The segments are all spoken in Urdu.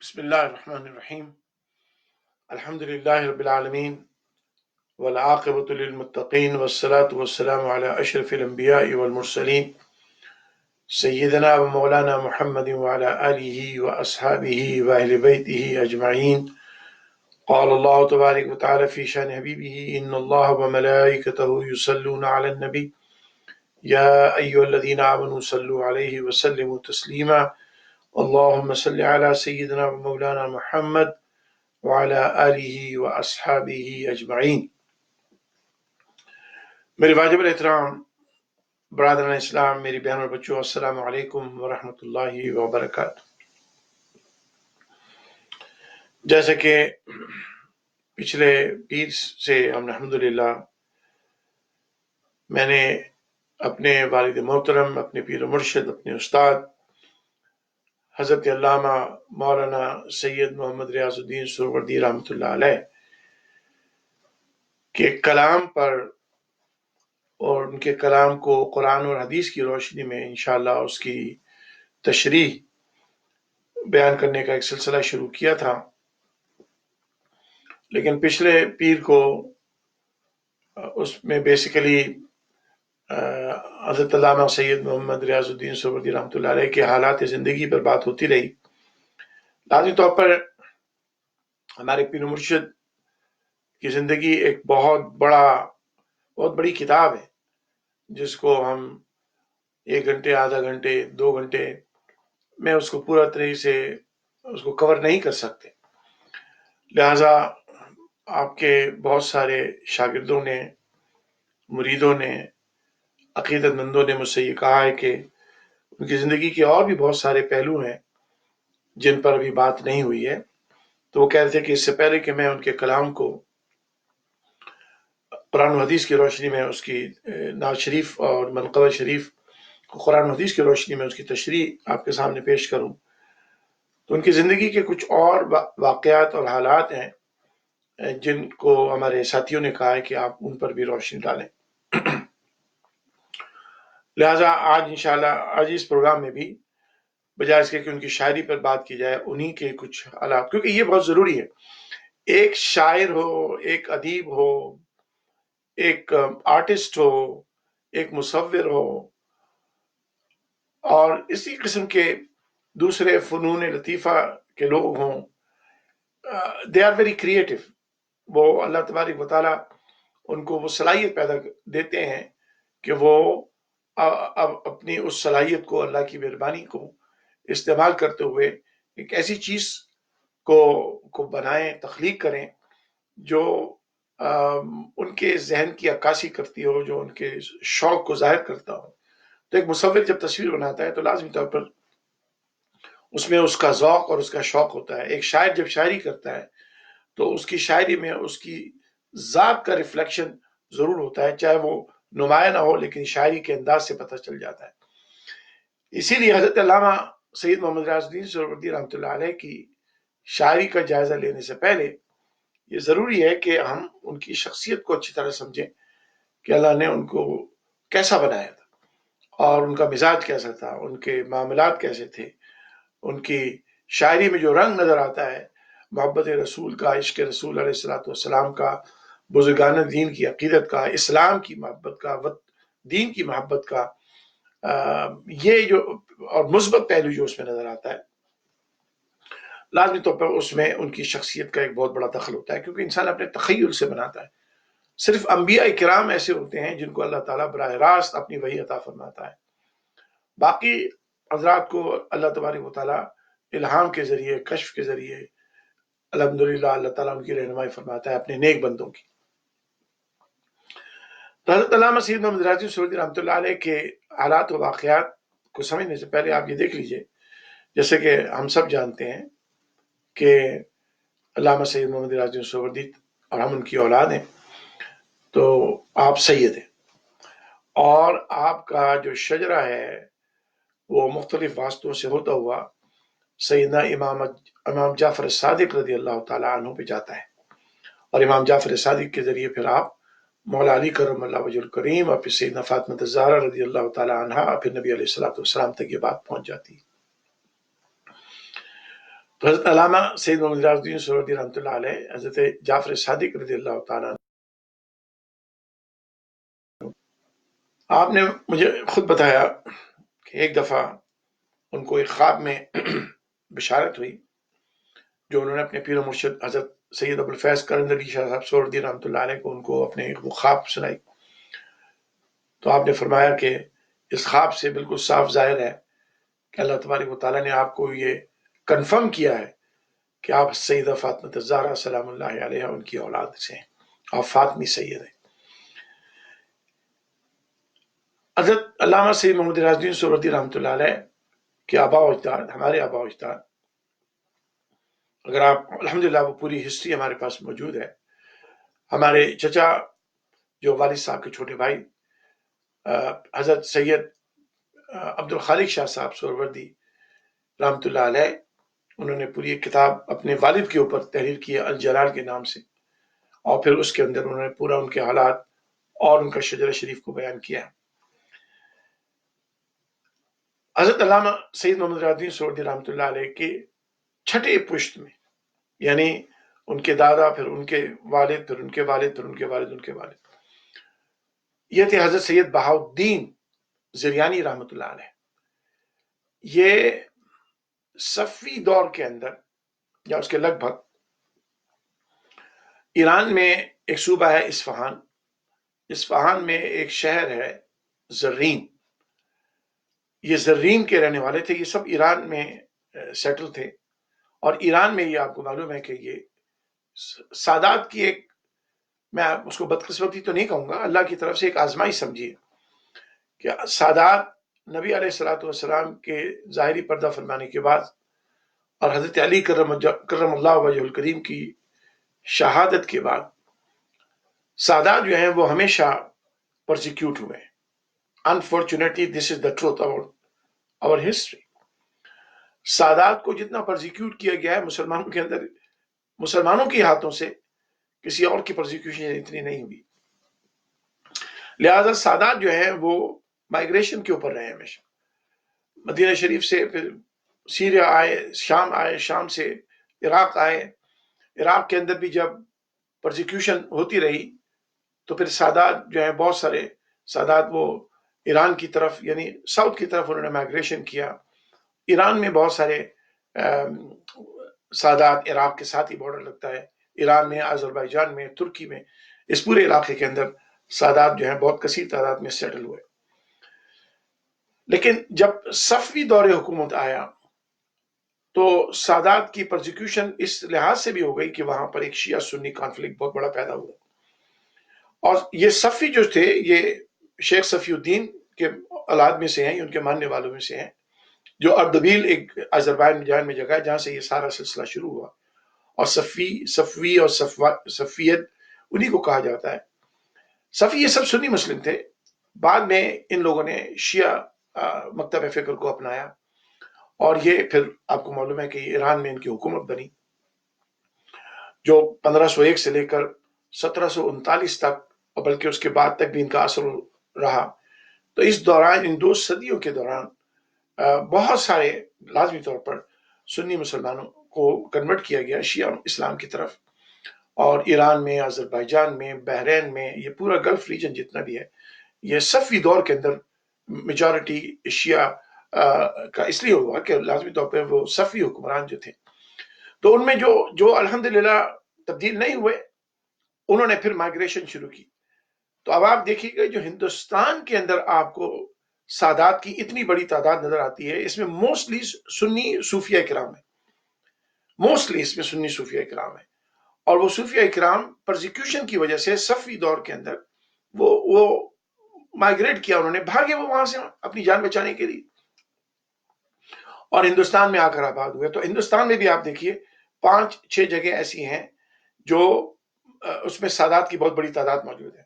بسم الله الرحمن الرحيم. الحمد لله رب العالمين والعاقبة للمتقين والصلاة والسلام على أشرف الأنبياء والمرسلين سيدنا ومولانا محمد وعلى آله وأصحابه وأهل بيته أجمعين. قال الله تبارك وتعالى في شأن حبيبه إن الله وملائكته يصلون على النبي يا أيها الذين آمنوا صلوا عليه وسلموا تسليما اللهم صل على سيدنا ومولانا محمد وعلى آلہ وأصحابہ اجمعین۔ میرے واجب الاحترام برادران اسلام، میری بہن اور بچوں، السلام علیکم ورحمۃ اللہ وبرکاتہ۔ جیسے کہ پچھلے پیر سے ہم الحمدللہ میں نے اپنے والد محترم، اپنے پیر و مرشد، اپنے استاد حضرت علامہ مولانا سید محمد ریاض الدین سہروردی رحمۃ اللہ علیہ کے کلام پر اور ان کے کلام کو قرآن اور حدیث کی روشنی میں انشاءاللہ اس کی تشریح بیان کرنے کا ایک سلسلہ شروع کیا تھا، لیکن پچھلے پیر کو اس میں بیسیکلی حضرت علامہ سید محمد ریاض الدین سہروردی رحمۃ اللہ علیہ کے حالات زندگی پر بات ہوتی رہی۔ لازمی طور پر ہمارے پیر مرشد کی زندگی ایک بہت بڑی کتاب ہے، جس کو ہم 1 گھنٹے، آدھا گھنٹے، 2 گھنٹے میں اس کو پورا طریقے سے اس کو کور نہیں کر سکتے۔ لہذا آپ کے بہت سارے شاگردوں نے، مریدوں نے، عقیدت مندوں نے مجھ سے یہ کہا ہے کہ ان کی زندگی کے اور بھی بہت سارے پہلو ہیں جن پر ابھی بات نہیں ہوئی ہے، تو وہ کہہ رہے تھے کہ اس سے پہلے کہ میں ان کے کلام کو قرآن و حدیث کی روشنی میں اس کی نعت شریف اور منقبہ شریف کو قرآن و حدیث کی روشنی میں اس کی تشریح آپ کے سامنے پیش کروں، تو ان کی زندگی کے کچھ اور واقعات اور حالات ہیں جن کو ہمارے ساتھیوں نے کہا ہے کہ آپ ان پر بھی روشنی ڈالیں۔ لہٰذا آج انشاءاللہ اس پروگرام میں بھی بجائے اس کے کہ ان کی شاعری پر بات کی جائے، انہی کے کچھ حالات، کیونکہ یہ بہت ضروری ہے۔ ایک شاعر ہو، ایک ادیب ہو، ایک آرٹسٹ ہو، ایک مصور ہو، اور اسی قسم کے دوسرے فنون لطیفہ کے لوگ ہوں، دے آر ویری کریٹو۔ وہ اللہ تبارک و تعالیٰ ان کو وہ صلاحیت پیدا دیتے ہیں کہ وہ اپنی اس صلاحیت کو، اللہ کی مہربانی کو استعمال کرتے ہوئے ایک ایسی چیز کو بنائیں، تخلیق کریں جو ان کے ذہن کی عکاسی کرتی ہو، جو ان کے شوق کو ظاہر کرتا ہو۔ تو ایک مصور جب تصویر بناتا ہے تو لازمی طور پر اس میں اس کا ذوق اور اس کا شوق ہوتا ہے۔ ایک شاعر جب شاعری کرتا ہے تو اس کی شاعری میں اس کی ذات کا ریفلیکشن ضرور ہوتا ہے، چاہے وہ نمایاں نہ ہو، لیکن شاعری کے انداز سے پتہ چل جاتا ہے۔ اسی لیے حضرت علامہ سید محمد ریاض الدین سہروردی رحمۃ اللہ علیہ کی شاعری کا جائزہ لینے سے پہلے یہ ضروری ہے کہ ہم ان کی شخصیت کو اچھی طرح سمجھیں کہ اللہ نے ان کو کیسا بنایا تھا، اور ان کا مزاج کیسا تھا، ان کے معاملات کیسے تھے، ان کی شاعری میں جو رنگ نظر آتا ہے، محبت رسول کا، عشق رسول علیہ الصلوۃ والسلام کا، بزرگان دین کی عقیدت کا، اسلام کی محبت کا، دین کی محبت کا، یہ جو اور مثبت پہلو جو اس میں نظر آتا ہے، لازمی طور پر اس میں ان کی شخصیت کا ایک بہت بڑا دخل ہوتا ہے، کیونکہ انسان اپنے تخیل سے بناتا ہے۔ صرف انبیاء کرام ایسے ہوتے ہیں جن کو اللہ تعالیٰ براہ راست اپنی وحی عطا فرماتا ہے، باقی حضرات کو اللہ تبارک و تعالیٰ الہام کے ذریعے، کشف کے ذریعے الحمدللہ اللہ تعالیٰ ان کی رہنمائی فرماتا ہے اپنے نیک بندوں کی۔ تو حضرت علامہ سید محمد ریاض الدین سہروردی رحمۃ اللہ علیہ کے حالات و واقعات کو سمجھنے سے پہلے آپ یہ دیکھ لیجئے، جیسے کہ ہم سب جانتے ہیں کہ علامہ سید محمد ریاض الدین سہروردی اور ہم ان کی اولاد ہیں، تو آپ سید ہیں، اور آپ کا جو شجرہ ہے وہ مختلف واسطوں سے ہوتا ہوا سیدنا امام جعفر صادق رضی اللہ تعالیٰ عنہ پہ جاتا ہے، اور امام جعفر صادق کے ذریعے پھر آپ مولا علی کرم اللہ وجہ الکریم، اور پھر سیدنا فاطمہ الزہرا رضی اللہ تعالیٰ عنہ، پھر نبی علیہ الصلوۃ والسلام تک یہ بات پہنچ جاتی ہے۔ تو حضرت علامہ سید محمد ریاض الدین سہروردی رحمۃ اللہ علیہ حضرت جعفر صادق رضی اللہ تعالیٰ، آپ نے مجھے خود بتایا کہ ایک دفعہ ان کو ایک خواب میں بشارت ہوئی، جو انہوں نے اپنے پیر و مرشد حضرت سید ابوالفیض کرند علی شاہ صاحب سہروردی رحمۃ اللہ علیہ کو ان کو اپنے وہ خواب سنائی. تو آپ نے فرمایا کہ اس خواب سے بالکل صاف ظاہر ہے کہ اللہ تبارک و تعالیٰ نے آپ کو یہ کنفرم کیا ہے کہ آپ سیدہ فاطمہ الزہرا سلام اللہ علیہ ان کی اولاد سے ہیں، آپ فاطمی سید ہیں. حضرت علامہ سید محمد ریاض الدین سہروردی رحمۃ اللہ علیہ کے آباء و اجداد، ہمارے آباء و اجداد، اگر آپ الحمدللہ وہ پوری ہسٹری ہمارے پاس موجود ہے. ہمارے چچا جو والد صاحب کے چھوٹے بھائی حضرت سید عبد الخالق شاہ صاحب سہروردی رحمۃ اللہ علیہ، انہوں نے پوری ایک کتاب اپنے والد کے اوپر تحریر کی ہے الجلال کے نام سے، اور پھر اس کے اندر انہوں نے پورا ان کے حالات اور ان کا شجرہ شریف کو بیان کیا ہے. حضرت علامہ سید محمد ریاض الدین سہروردی رحمۃ اللہ علیہ کے چھٹے پشت میں، یعنی ان کے دادا، پھر ان کے والد، پھر ان کے والد، پھر ان کے والد، ان کے والد، یہ تھے حضرت سید بہاؤالدین زریانی رحمۃ اللہ علیہ. یہ صفوی دور کے اندر یا اس کے لگ بھگ ایران میں ایک صوبہ ہے اصفہان، اصفہان میں ایک شہر ہے زرین، یہ زرین کے رہنے والے تھے. یہ سب ایران میں سیٹل تھے، اور ایران میں یہ آپ کو معلوم ہے کہ یہ سادات کی ایک، میں اس کو بدقسمتی تو نہیں کہوں گا، اللہ کی طرف سے ایک آزمائی سمجھیے کہ سادات نبی علیہ الصلوۃ والسلام کے ظاہری پردہ فرمانے کے بعد اور حضرت علی کرم اللہ وجہ الکریم کی شہادت کے بعد سادات جو ہیں وہ ہمیشہ پرسیکیوٹ ہوئے. Unfortunately this is the truth اور ہسٹری. سادات کو جتنا پرسیکیوٹ کیا گیا ہے مسلمانوں کے اندر، مسلمانوں کے ہاتھوں سے کسی اور کی پرسیکیوشن اتنی نہیں ہوئی. لہذا سادات جو ہیں وہ مائگریشن کے اوپر رہے ہمیشہ. مدینہ شریف سے پھر سیریا آئے، شام سے عراق آئے. عراق کے اندر بھی جب پرسیکیوشن ہوتی رہی تو پھر سادات جو ہیں، بہت سارے سادات وہ ایران کی طرف، یعنی ساؤتھ کی طرف انہوں نے مائگریشن کیا. ایران میں بہت سارے سادات، عراق کے ساتھ ہی بارڈر لگتا ہے، ایران میں، آذربائیجان میں، ترکی میں، اس پورے علاقے کے اندر سادات جو ہیں بہت کثیر تعداد میں سیٹل ہوئے. لیکن جب صفوی دور حکومت آیا تو سادات کی پرسیکیوشن اس لحاظ سے بھی ہو گئی کہ وہاں پر ایک شیعہ سنی کانفلکٹ بہت بڑا پیدا ہوا. اور یہ صفوی جو تھے یہ شیخ صفی الدین کے اولاد میں سے ہیں، ان کے ماننے والوں میں سے ہیں، جو اردبیل ایک آذربائیجان میں جگہ ہے جہاں سے یہ سارا سلسلہ شروع ہوا. اور صفوی اور صفیت انہی کو کہا جاتا ہے. صفی یہ سب سنی مسلم تھے، بعد میں ان لوگوں نے شیعہ مکتب فکر کو اپنایا، اور یہ پھر آپ کو معلوم ہے کہ ایران میں ان کی حکومت بنی جو 1501 سے لے کر 1739 تک، اور بلکہ اس کے بعد تک بھی ان کا اثر رہا. تو اس دوران، ان 2 صدیوں کے دوران بہت سارے لازمی طور پر سنی مسلمانوں کو کنورٹ کیا گیا شیعہ اسلام کی طرف. اور ایران میں، آذربائیجان میں، بحرین میں، یہ پورا گلف ریجن جتنا بھی ہے، یہ صفوی دور کے اندر میجورٹی شیعہ کا اس لیے ہوا کہ لازمی طور پر وہ صفوی حکمران جو تھے، تو ان میں جو الحمدللہ تبدیل نہیں ہوئے، انہوں نے پھر مائگریشن شروع کی. تو اب آپ دیکھیے کہ جو ہندوستان کے اندر آپ کو سادات کی اتنی بڑی تعداد نظر آتی ہے، اس میں موسٹلی سنی صوفیہ کرام ہے، موسٹلی اس میں سنی صوفیہ کرام ہے. اور وہ صوفیہ کرام پرسیکیوشن کی وجہ سے صفوی دور کے اندر وہ مائگریٹ کیا، انہوں نے بھاگے وہ وہاں سے اپنی جان بچانے کے لیے، اور ہندوستان میں آ کر آباد ہوئے. تو ہندوستان میں بھی آپ دیکھیے 5-6 جگہ ایسی ہیں جو اس میں سادات کی بہت بڑی تعداد موجود ہے.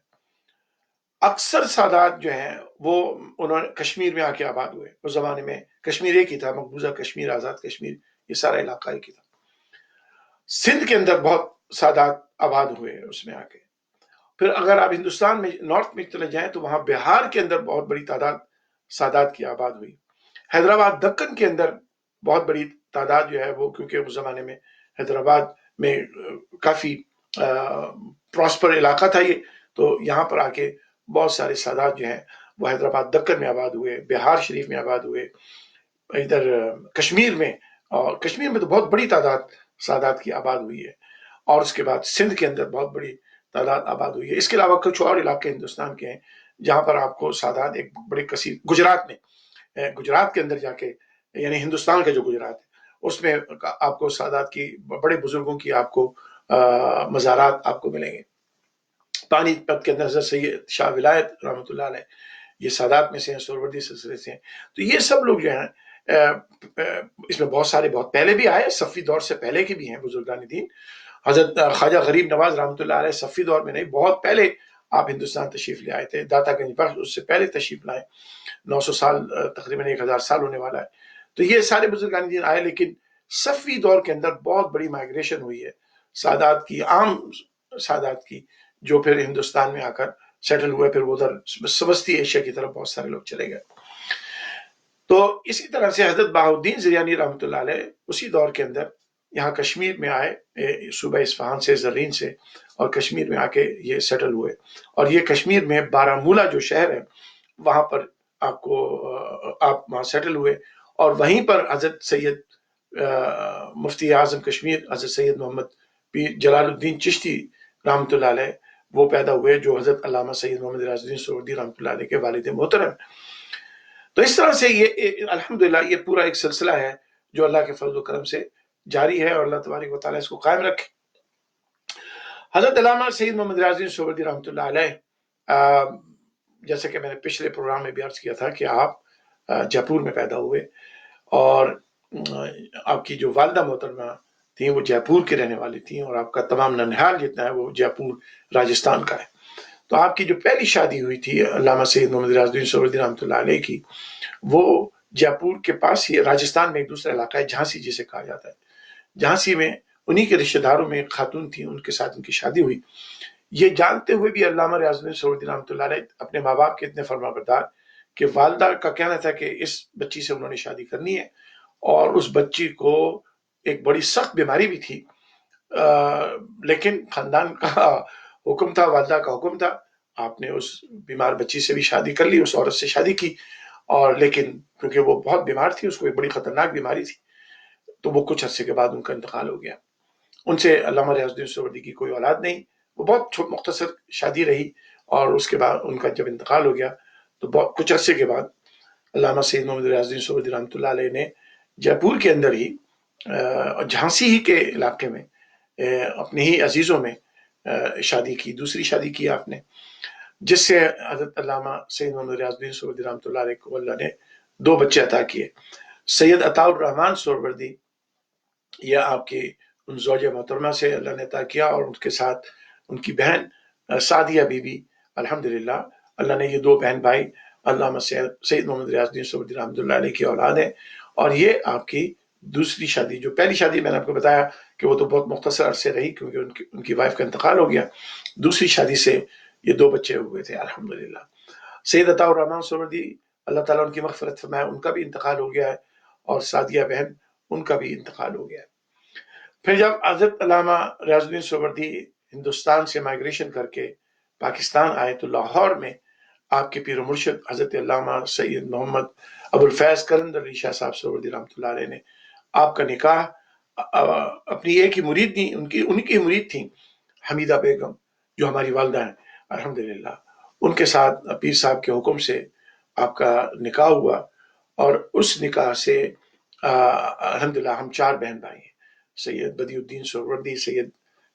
اکثر سادات جو ہیں وہ انہوں نے کشمیر میں آ کے آباد ہوئے. اس زمانے میں کشمیر ایک ہی تھا، مقبوضہ کشمیر، آزاد کشمیر، یہ سارا علاقہ ایک ہی تھا. سندھ کے اندر بہت سادات آباد ہوئے اس میں آ کے. پھر اگر آپ ہندوستان میں نارتھ میں چلے جائیں تو وہاں بہار کے اندر بہت بڑی تعداد سادات کی آباد ہوئی. حیدرآباد دکن کے اندر بہت بڑی تعداد جو ہے وہ، کیونکہ اس زمانے میں حیدرآباد میں کافی پراسپر علاقہ تھا یہ، تو یہاں پر آ کے بہت سارے سادات جو ہیں وہ حیدرآباد دکن میں آباد ہوئے، بہار شریف میں آباد ہوئے، ادھر کشمیر میں، اور کشمیر میں تو بہت بڑی تعداد سادات کی آباد ہوئی ہے، اور اس کے بعد سندھ کے اندر بہت بڑی تعداد آباد ہوئی ہے۔ اس کے علاوہ کچھ اور علاقے ہندوستان کے ہیں جہاں پر آپ کو سادات ایک بڑے کثیر، گجرات میں، گجرات کے اندر جا کے، یعنی ہندوستان کا جو گجرات ہے اس میں آپ کو سادات کی، بڑے بزرگوں کی آپ کو مزارات آپ کو ملیں گے۔ پانی پت کے اندر حضرت سید شاہ ولایت رحمۃ اللہ علیہ یہ سادات میں سے ہیں، سہروردی سلسلے سے ہیں۔ تو یہ سب لوگ جو ہیں اس میں بہت سارے بہت پہلے بھی آئے، صفی دور سے پہلے کے بھی ہیں بزرگان دین۔ حضرت خواجہ غریب نواز رحمۃ اللہ علیہ صفی دور میں نہیں، بہت پہلے آپ ہندوستان تشریف لے آئے تھے، داتا گنج بخش اس سے پہلے تشریف لائے، 900 سال، تقریباً 1000 سال ہونے والا ہے۔ تو یہ سارے بزرگان دین آئے، لیکن صفی دور کے اندر بہت بڑی مائگریشن ہوئی ہے سادات کی، عام سادات کی، جو پھر ہندوستان میں آ کر سیٹل ہوئے، پھر ادھر وسطی ایشیا کی طرف بہت سارے لوگ چلے گئے۔ تو اسی طرح سے حضرت بہاؤالدین زریانی رحمۃ اللہ علیہ اسی دور کے اندر یہاں کشمیر میں آئے، صوبہ اصفہان سے، زرین سے، اور کشمیر میں آ کے یہ سیٹل ہوئے، اور یہ کشمیر میں بارہمولہ جو شہر ہے وہاں پر آپ وہاں سیٹل ہوئے، اور وہیں پر حضرت سید مفتی اعظم کشمیر حضرت سید محمد پیر جلال الدین چشتی رحمۃ اللہ علیہ وہ پیدا ہوئے، جو حضرت علامہ سید محمد ریاض الدین سہروردی رحمۃ اللہ علیہ کے والد محترم۔ تو اس طرح سے یہ الحمدللہ یہ پورا ایک سلسلہ ہے جو اللہ کے فضل و کرم سے جاری ہے، اور اللہ تبارک و تعالیٰ اس کو قائم رکھے۔ حضرت علامہ سید محمد ریاض الدین سہروردی رحمۃ اللہ علیہ، جیسے کہ میں نے پچھلے پروگرام میں بھی عرض کیا تھا کہ آپ جے پور میں پیدا ہوئے، اور آپ کی جو والدہ محترمہ تھیں وہ جے پور کی رہنے والی تھیں، اور آپ کا تمام ننہال جتنا ہے وہ جے پور راجستھان کا ہے۔ تو آپ کی جو پہلی شادی ہوئی تھی علامہ سید محمد ریاض الدین سہروردی رحمۃ اللہ علیہ کی، وہ جے پور کے پاس ہی راجستھان میں ایک دوسرا علاقہ ہے جھانسی جسے کہا جاتا ہے، جھانسی میں انہی کے رشتہ داروں میں ایک خاتون تھی، ان کے ساتھ ان کی شادی ہوئی۔ یہ جانتے ہوئے بھی علامہ ریاض الدین سہروردی رحمۃ اللہ علیہ اپنے ماں باپ کے اتنے فرما بردار کہ والدہ کا کہنا تھا کہ اس بچی سے انہوں نے شادی کرنی ہے، اور اس بچی کو ایک بڑی سخت بیماری بھی تھی، لیکن خاندان کا حکم تھا، والدہ کا حکم تھا، آپ نے اس بیمار بچی سے بھی شادی کر لی، اس عورت سے شادی کی، اور لیکن کیونکہ وہ بہت بیمار تھی، اس کو ایک بڑی خطرناک بیماری تھی، تو وہ کچھ عرصے کے بعد ان کا انتقال ہو گیا۔ ان سے علامہ ریاض الدین سہروردی کی کوئی اولاد نہیں، وہ بہت مختصر شادی رہی، اور اس کے بعد ان کا جب انتقال ہو گیا تو بہت کچھ عرصے کے بعد علامہ سید محمد ریاض الدین سہروردی رحمۃ اللہ علیہ نے جے پور کے اندر ہی، جھانسی ہی کے علاقے میں، اپنے ہی عزیزوں میں شادی کی، دوسری شادی کی آپ نے، جس سے حضرت علامہ سید محمد ریاض الدین سہروردی رحمۃ اللہ علیہ کو اللہ نے 2 بچے عطا کیے۔ سید عطاء الرحمن سہروردی، یہ آپ کی ان زوجہ محترمہ سے اللہ نے عطا کیا، اور ان کے ساتھ ان کی بہن سعدیہ بی بی، الحمدللہ اللہ نے یہ 2 بہن بھائی علامہ سید محمد ریاض الدین سہروردی رحمۃ اللہ علیہ کی اولاد ہے، اور یہ آپ کی دوسری شادی، جو پہلی شادی میں نے آپ کو بتایا کہ وہ تو بہت مختصر عرصے رہی کیونکہ ان کی وائف کا انتقال ہو گیا، دوسری شادی سے یہ 2 بچے ہوئے تھے الحمدللہ۔ سید عطاء الرحمن سہروردی اللہ تعالیٰ ان کی مغفرت فرمائے، ان کا بھی انتقال ہو گیا ہے، اور سعدیہ بہن ان کا بھی انتقال ہو گیا ہے۔ پھر جب حضرت علامہ ریاض الدین سہروردی ہندوستان سے مائگریشن کر کے پاکستان آئے تو لاہور میں آپ کے پیر و مرشد حضرت علامہ سید محمد ابو الفیض قلندر علی شاہ صاحب سہروردی رحمۃ اللہ علیہ نے آپ کا نکاح اپنی ایک ہی مرید تھی، ان کی مرید تھیں حمیدہ بیگم جو ہماری والدہ ہیں الحمدللہ، ان کے ساتھ پیر صاحب کے حکم سے آپ کا نکاح ہوا، اور اس نکاح سے الحمدللہ ہم 4 بہن بھائی ہیں، سید بدیع الدین سہروردی، سید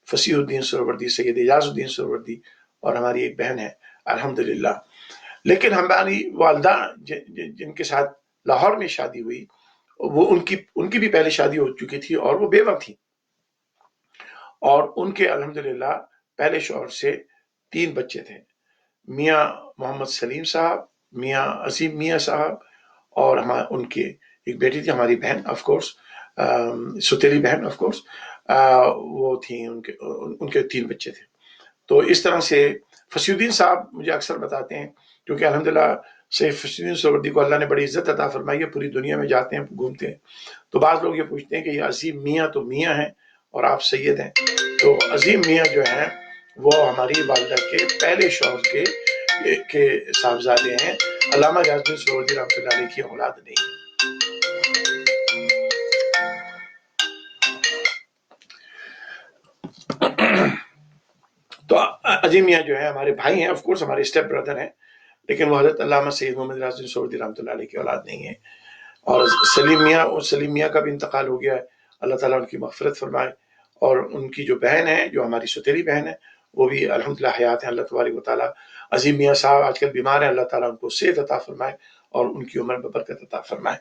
فصیح الدین سہروردی، سید اعجاز الدین سہروردی، اور ہماری ایک بہن ہے الحمدللہ۔ لیکن ہماری والدہ جن کے ساتھ لاہور میں شادی ہوئی، وہ ان کی بھی پہلے شادی ہو چکی تھی، اور وہ بیوہ تھی، اور ان کے الحمدللہ پہلے شوہر سے 3 بچے تھے، میاں محمد سلیم صاحب، میاں عظیم میاں صاحب، اور ان کی ایک بیٹی تھی ہماری بہن، آف کورس ستیلی بہن، آف کورس وہ تھیں، ان کے 3 بچے تھے۔ تو اس طرح سے فصیح الدین صاحب مجھے اکثر بتاتے ہیں، کیونکہ الحمدللہ سید فشین سہروردی کو اللہ نے بڑی عزت عطا فرمائی ہے، پوری دنیا میں جاتے ہیں گھومتے ہیں، تو بعض لوگ یہ پوچھتے ہیں کہ یہ عظیم میاں تو میاں ہیں اور آپ سید ہیں، تو عظیم میاں جو ہیں وہ ہماری والدہ کے پہلے شوہر کے صاحبزادے ہیں، علامہ ریاض الدین سہروردی رحمۃ اللہ علیہ کی اولاد نہیں ہے۔ تو عظیم میاں جو ہے ہمارے بھائی ہیں، آف کورس ہمارے اسٹیپ بردر ہیں، لیکن وہ حضرت علامہ سید محمد ریاض الدین سہروردی رحمۃ اللہ علیہ کی اولاد نہیں ہے۔ اور سلیم میاں کا بھی انتقال ہو گیا ہے، اللہ تعالیٰ ان کی مغفرت فرمائے، اور ان کی جو بہن ہے، جو ہماری سوتیلی بہن ہے، وہ بھی الحمدللہ حیات ہیں، اللہ تبارک و تعالیٰ۔ عظیم میاں صاحب آج کل بیمار ہیں، اللہ تعالیٰ ان کو صحت عطا فرمائے اور ان کی عمر میں برکت عطا فرمائے۔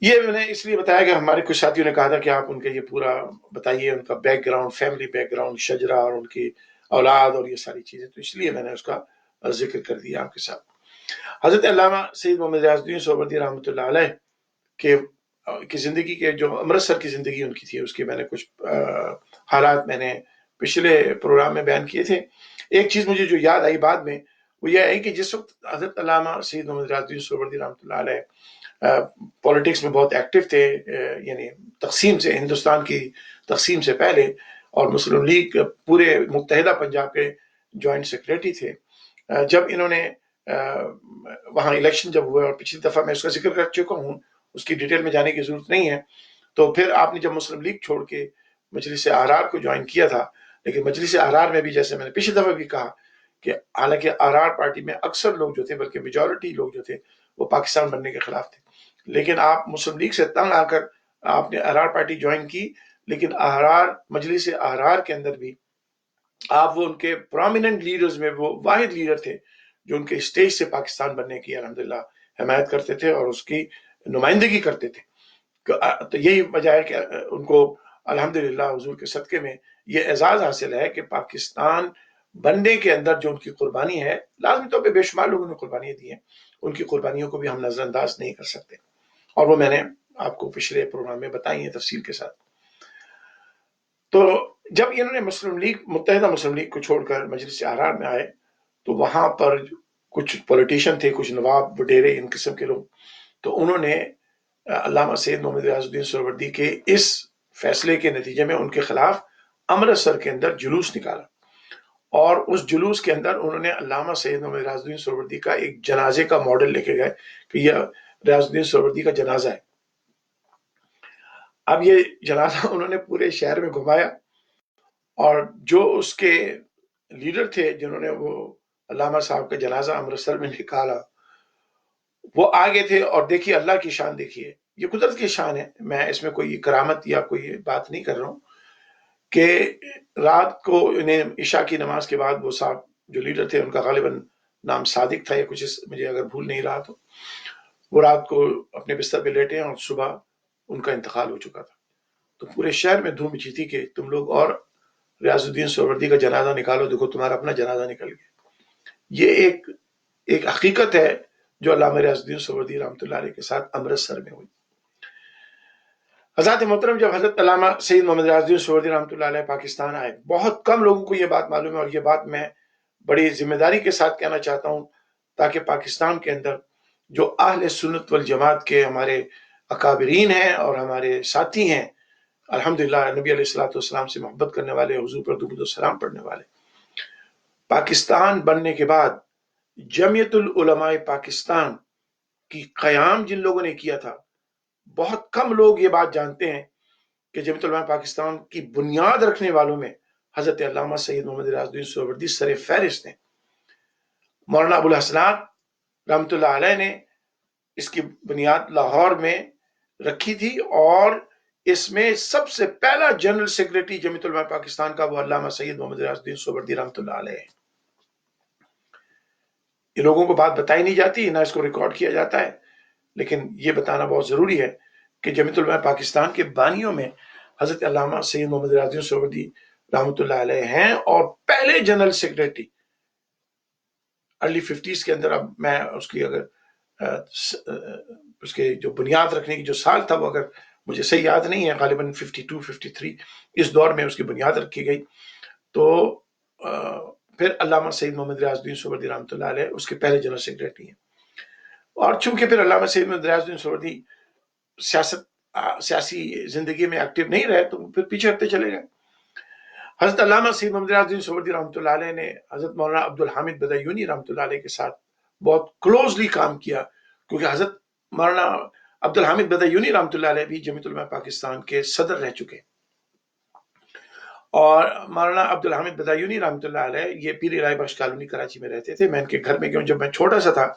یہ میں نے اس لیے بتایا کہ ہمارے کچھ ساتھیوں نے کہا تھا کہ آپ ان کا یہ پورا بتائیے، ان کا background, family background, شجرہ اور ان کی اولاد اور یہ ساری چیزیں، تو اس لیے میں نے اس کا ذکر کر دیا آپ کے ساتھ۔ حضرت علامہ سید محمد ریاض الدین سہروردی رحمۃ اللہ علیہ کی زندگی کے جو امرتسر کی زندگی ان کی تھی، اس کے میں نے کچھ حالات میں نے پچھلے پروگرام میں بیان کیے تھے۔ ایک چیز مجھے جو یاد آئی بعد میں، وہ یہ ہے کہ جس وقت حضرت علامہ سید محمد ریاض الدین سہروردی رحمۃ اللہ علیہ پولیٹکس میں بہت ایکٹیو تھے، یعنی تقسیم سے، ہندوستان کی تقسیم سے پہلے، اور مسلم لیگ پورے متحدہ پنجاب کے جوائنٹ سیکریٹری تھے، جب انہوں نے وہاں الیکشن جب ہوئے، اور پچھلی دفعہ میں اس کا ذکر کر چکا ہوں، اس کی ڈیٹیل میں جانے کی ضرورت نہیں ہے، تو پھر آپ نے جب مسلم لیگ چھوڑ کے مجلس احرار کو جوائن کیا تھا، لیکن مجلس احرار میں بھی جیسے میں نے پچھلی دفعہ بھی کہا کہ حالانکہ احرار پارٹی میں اکثر لوگ جو تھے، بلکہ میجورٹی لوگ جو تھے، وہ پاکستان بننے کے خلاف تھے، لیکن آپ مسلم لیگ سے تنگ آ کر آپ نے احرار پارٹی جوائن کی، لیکن احرار مجلس احرار کے اندر بھی آپ وہ ان کے پرومیننٹ لیڈرز میں وہ واحد لیڈر تھے جو ان کے اسٹیج سے پاکستان بننے کی الحمدللہ حمایت کرتے تھے اور اس کی نمائندگی کرتے تھے۔ تو یہی وجہ ہے کہ ان کو الحمدللہ حضور کے صدقے میں یہ اعزاز حاصل ہے کہ پاکستان بننے کے اندر جو ان کی قربانی ہے، لازمی طور پہ بے شمار لوگوں نے قربانیاں دی ہیں، ان کی قربانیوں کو بھی ہم نظر انداز نہیں کر سکتے، اور وہ میں نے آپ کو پچھلے پروگرام میں بتائی ہیں تفصیل کے ساتھ۔ تو جب انہوں نے متحدہ مسلم لیگ کو چھوڑ کر مجلس احرار میں آئے، تو وہاں پر کچھ پولیٹیشین تھے، کچھ نواب وڈیرے ان قسم کے لوگ، تو انہوں نے علامہ سید محمد ریاض الدین سہروردی کے اس فیصلے کے نتیجے میں ان کے خلاف امرتسر کے اندر جلوس نکالا، اور اس جلوس کے اندر انہوں نے علامہ سید محمد ریاض الدین سہروردی کا ایک جنازے کا ماڈل لے کے گئے کہ یہ ریاض الدین سہروردی کا جنازہ ہے۔ اب یہ جنازہ انہوں نے پورے شہر میں گھمایا، اور جو اس کے لیڈر تھے جنہوں نے وہ علامہ صاحب کا جنازہ امرتسر میں نکالا، وہ آگے تھے، اور دیکھیے اللہ کی شان، دیکھیے یہ قدرت کی شان ہے، میں اس میں کوئی کرامت یا کوئی بات نہیں کر رہا ہوں، کہ رات کو انہیں عشاء کی نماز کے بعد وہ صاحب جو لیڈر تھے، ان کا غالباً نام صادق تھا یا کچھ، مجھے اگر بھول نہیں رہا تو، وہ رات کو اپنے بستر پہ لیٹے ہیں اور صبح ان کا انتقال ہو چکا تھا، تو پورے شہر میں دھوم مچی تھی کہ تم لوگ اور ریاض الدین سہروردی کا جنازہ نکالو، دیکھو تمہارا اپنا جنازہ نکل گیا۔ یہ ایک حقیقت ہے جو علامہ ریاض الدین سہروردی رحمۃ اللہ علیہ کے ساتھ امرتسر میں ہوئی۔ حضرات محترم، جب حضرت علامہ سید محمد ریاض الدین سہروردی رحمۃ اللہ علیہ پاکستان آئے، بہت کم لوگوں کو یہ بات معلوم ہے، اور یہ بات میں بڑی ذمہ داری کے ساتھ کہنا چاہتا ہوں، تاکہ پاکستان کے اندر جو اہل سنت والجماعت کے ہمارے اکابرین ہیں اور ہمارے ساتھی ہیں، الحمدللہ نبی علیہ الصلوۃ والسلام سے محبت کرنے والے، حضور پر درود و سلام پڑھنے والے، پاکستان بننے کے بعد جمعیت العلماء پاکستان کی قیام جن لوگوں نے کیا تھا، بہت کم لوگ یہ بات جانتے ہیں کہ جمعیت العلماء پاکستان کی بنیاد رکھنے والوں میں حضرت علامہ سید محمد ریاض الدین سہروردی سر فہرست ہیں۔ مولانا ابو الحسنات رحمۃ اللہ علیہ نے اس کی بنیاد لاہور میں رکھی تھی، اور اس میں سب سے پہلا جنرل سیکرٹری جمعیت العلماء پاکستان کا وہ علامہ سید محمد ریاض الدین سہروردی رحمۃ اللہ علیہ ہے۔ یہ لوگوں کو بات بتائی نہیں جاتی، نہ اس کو ریکارڈ کیا جاتا ہے، لیکن یہ بتانا بہت ضروری ہے کہ جمعیت العلماء پاکستان کے بانیوں میں حضرت علامہ سید محمد ریاض الدین سہروردی رحمۃ اللہ علیہ ہیں، اور پہلے جنرل سیکرٹری ارلی 50s کے اندر، اب میں اس کی اگر اس کے جو بنیاد رکھنے کی جو سال تھا وہ اگر مجھے صحیح یاد نہیں ہے، غالباً 52 53 اس دور میں اس کی بنیاد رکھی گئی، تو پھر علامہ سید محمد ریاض الدین سہروردی رحمۃ اللہ علیہ اس کے پہلے جنرل سیکرٹری ہیں. اور چونکہ پھر علامہ سید محمد ریاض الدین سہروردی سیاسی زندگی میں ایکٹیو نہیں رہے تو پھر پیچھے ہٹتے چلے گئے. حضرت علامہ سید محمد ریاض الدین سہروردی رحمۃ اللہ علیہ نے حضرت مولانا عبدالحامد بدایونی رحمۃ اللہ علیہ کے ساتھ بہت کلوزلی کام کیا، کیونکہ حضرت مولانا عبدالحامد بدایونی رحمۃ اللہ علیہ بھی جمعیت علماء پاکستان کے صدر رہ چکے. اور مولانا عبدالحامد بدایونی رحمۃ اللہ علیہ یہ پیر الہی بخش کالونی کراچی میں رہتے تھے. میں ان کے گھر میں گیا جب میں چھوٹا سا تھا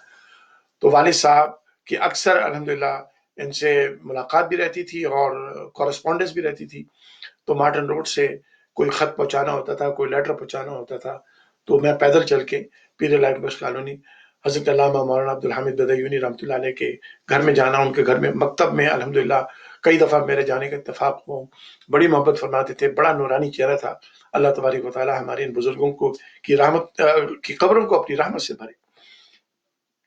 تو والد صاحب کی اکثر الحمدللہ ان سے ملاقات بھی رہتی تھی اور کورسپونڈنس بھی رہتی تھی. تو مارٹن روڈ سے کوئی خط پہنچانا ہوتا تھا، کوئی لیٹر پہنچانا ہوتا تھا، تو میں پیدل چل کے پیر الہی بخش کالونی حضرت علامہ مولانا عبدالحامد بدایونی رحمۃ اللہ علیہ کے گھر میں جانا، ان کے گھر میں مکتب میں الحمدللہ کئی دفعہ میرے جانے کا اتفاق ہو. بڑی محبت فرماتے تھے، بڑا نورانی چہرہ تھا. اللہ تبارک و تعالی ہمارے ان بزرگوں کو کی رحمت کی قبروں کو اپنی رحمت سے بھرے.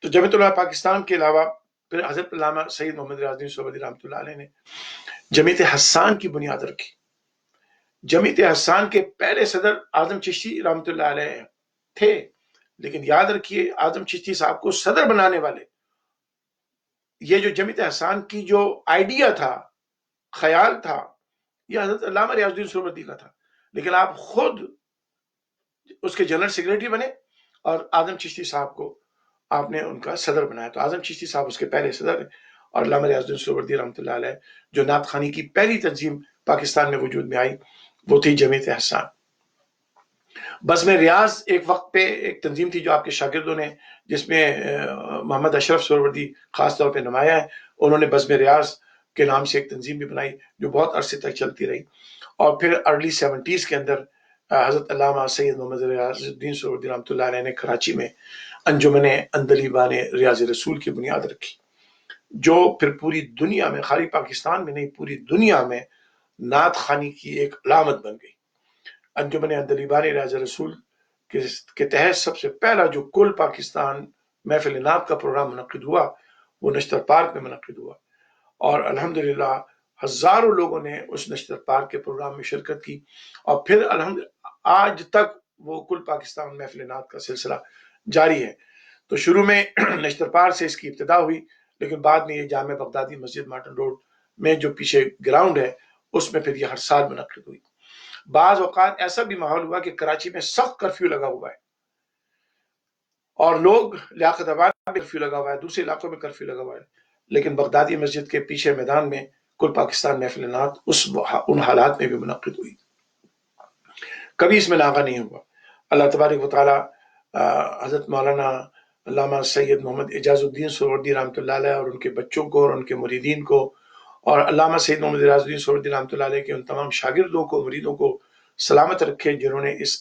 تو جمعیت علماء پاکستان کے علاوہ پھر حضرت علامہ سید محمد ریاض الدین سہروردی رحمۃ اللہ علیہ نے جمعیت حسان کی بنیاد رکھی. جمعیت حسان کے پہلے صدر اعظم چشتی رحمۃ اللہ علیہ تھے، لیکن یاد رکھیے اعظم چشتی صاحب کو صدر بنانے والے، یہ جو جمعیت حسان کی جو آئیڈیا تھا، خیال تھا، یہ حضرت علامہ ریاض الدین سہروردی کا تھا. لیکن آپ خود اس کے جنرل سیکرٹری بنے اور اعظم چشتی صاحب کو آپ نے ان کا صدر بنایا. تو اعظم چشتی صاحب اس کے پہلے صدر ہیں. اور علامہ ریاض الدین سہروردی رحمۃ اللہ علیہ جو نعت خوانی کی پہلی تنظیم پاکستان میں وجود میں آئی وہ تھی جمعیت حسان. بزم ریاض ایک وقت پہ ایک تنظیم تھی جو آپ کے شاگردوں نے، جس میں محمد اشرف سہروردی خاص طور پہ نمایاں ہیں، انہوں نے بزم ریاض کے نام سے ایک تنظیم بھی بنائی جو بہت عرصے تک چلتی رہی. اور پھر ارلی 70s کے اندر حضرت علامہ سید محمد ریاض الدین سہروردی رحمۃ اللہ علیہ نے کراچی میں انجمن عندلیبان ریاض رسول کی بنیاد رکھی، جو پھر پوری دنیا میں، خالی پاکستان میں نہیں پوری دنیا میں نعت خوانی کی ایک علامت بن گئی. انجمن عندلیبان ریاض رسول کے تحت سب سے پہلا جو کل پاکستان محفل نعت کا پروگرام منعقد ہوا وہ نشتر پارک میں منعقد ہوا. اور الحمدللہ ہزاروں لوگوں نے اس نشتر پارک کے پروگرام میں شرکت کی. اور پھر آج تک وہ کل پاکستان محفل نعت کا سلسلہ جاری ہے. تو شروع میں نشتر پارک سے اس کی ابتدا ہوئی، لیکن بعد میں یہ جامع بغدادی مسجد مارٹن روڈ میں جو پیچھے گراؤنڈ ہے اس میں پھر یہ ہر سال منعقد ہوئی. بعض اوقات ایسا بھی ماحول ہوا کہ کراچی میں سخت کرفیو لگا ہوا ہے اور لوگ لیاقت آباد میں کرفیو لگا ہوا ہے، دوسرے علاقوں میں کرفیو لگا ہوا ہے، لیکن بغدادی مسجد کے پیچھے میدان میں کل پاکستان محفل نعت ان حالات میں بھی منعقد ہوئی. کبھی اس میں ناغہ نہیں ہوا. اللہ تبارک و تعالی حضرت مولانا علامہ سید محمد اعجاز الدین سہروردی رحمۃ اللہ علیہ اور ان کے بچوں کو اور ان کے مریدین کو، اور علامہ سید محمد ریاض الدین سہروردی رحمۃ اللہ علیہ کے ان تمام شاگردوں کو، مریدوں کو سلامت رکھے جنہوں نے اس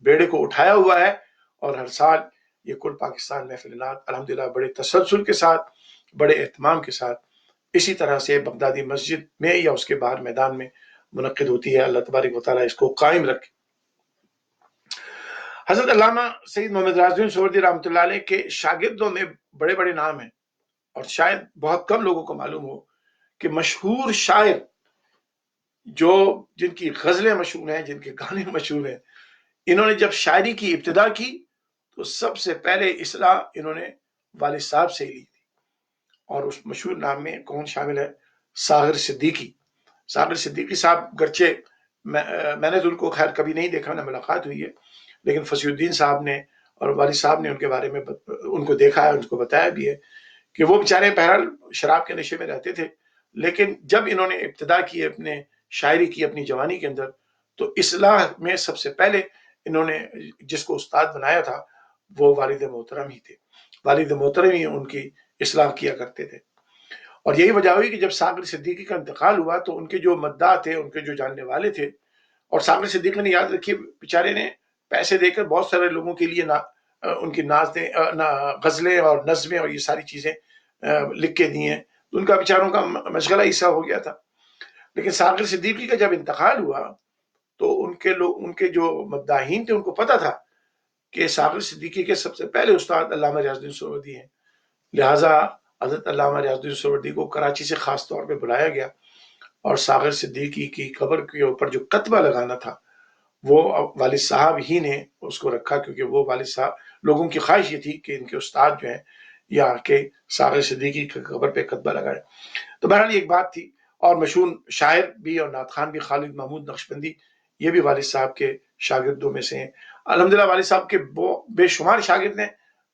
بیڑے کو اٹھایا ہوا ہے. اور ہر سال یہ کل پاکستان محفل نعت الحمدللہ بڑے تسلسل کے ساتھ، بڑے اہتمام کے ساتھ اسی طرح سے بغدادی مسجد میں یا اس کے باہر میدان میں منعقد ہوتی ہے. اللہ تبارک و تعالیٰ اس کو قائم رکھے. حضرت علامہ سید محمد ریاض الدین سہروردی رحمۃ اللہ علیہ کے شاگردوں میں بڑے بڑے نام ہیں، اور شاید بہت کم لوگوں کو معلوم ہو کہ مشہور شاعر جن کی غزلیں مشہور ہیں، جن کے گانے مشہور ہیں، انہوں نے جب شاعری کی ابتدا کی تو سب سے پہلے اصلاح انہوں نے والد صاحب سے لی تھی. اور اس مشہور نام میں کون شامل ہے؟ ساغر صدیقی. ساغر صدیقی صاحب گرچہ میں نے تو ان کو خیر کبھی نہیں دیکھا، نہ ملاقات ہوئی ہے، لیکن فصیح الدین صاحب نے اور والد صاحب نے ان کے بارے میں ان کو دیکھا ہے، ان کو بتایا بھی ہے کہ وہ بیچارے بہرحال شراب کے نشے میں رہتے تھے، لیکن جب انہوں نے ابتدا کی اپنے شاعری کی اپنی جوانی کے اندر تو اصلاح میں سب سے پہلے انہوں نے جس کو استاد بنایا تھا وہ والد محترم ہی تھے. والد محترم ہی ان کی اصلاح کیا کرتے تھے. اور یہی وجہ ہوئی کہ جب ساغر صدیقی کا انتقال ہوا تو ان کے جو مداح تھے، ان کے جو جاننے والے تھے، اور ساغر صدیقی نے یاد رکھیے بیچارے نے پیسے دے کر بہت سارے لوگوں کے لیے ان کی غزلیں اور نظمیں اور یہ ساری چیزیں لکھ کے دی ہیں، تو ان کا بیچاروں کا مشغلہ ایسا ہو گیا تھا. لیکن ساغر صدیقی کا جب انتقال ہوا تو ان کے جو مداحین تھے ان کو پتا تھا کہ ساغر صدیقی کے سب سے پہلے استاد علامہ ریاض الدین سہروردی ہیں. لہٰذا حضرت علامہ ریاض الدین سہروردی کو کراچی سے خاص طور پہ بلایا گیا، اور ساغر صدیقی کی قبر کے اوپر جو کتبہ لگانا تھا وہ والد صاحب ہی نے اس کو رکھا، کیونکہ وہ والد صاحب لوگوں کی خواہش یہ تھی کہ ان کے استاد جو ہیں یا کے ساغر صدیقی کی قبر پہ خطبہ لگائے. تو بہرحال یہ ایک بات تھی. اور مشہور شاعر بھی اور نعت خوان بھی خالد محمود نقشبندی، یہ بھی والد صاحب کے شاگردوں میں سے ہیں. الحمدللہ والد صاحب کے بے شمار شاگرد ہیں،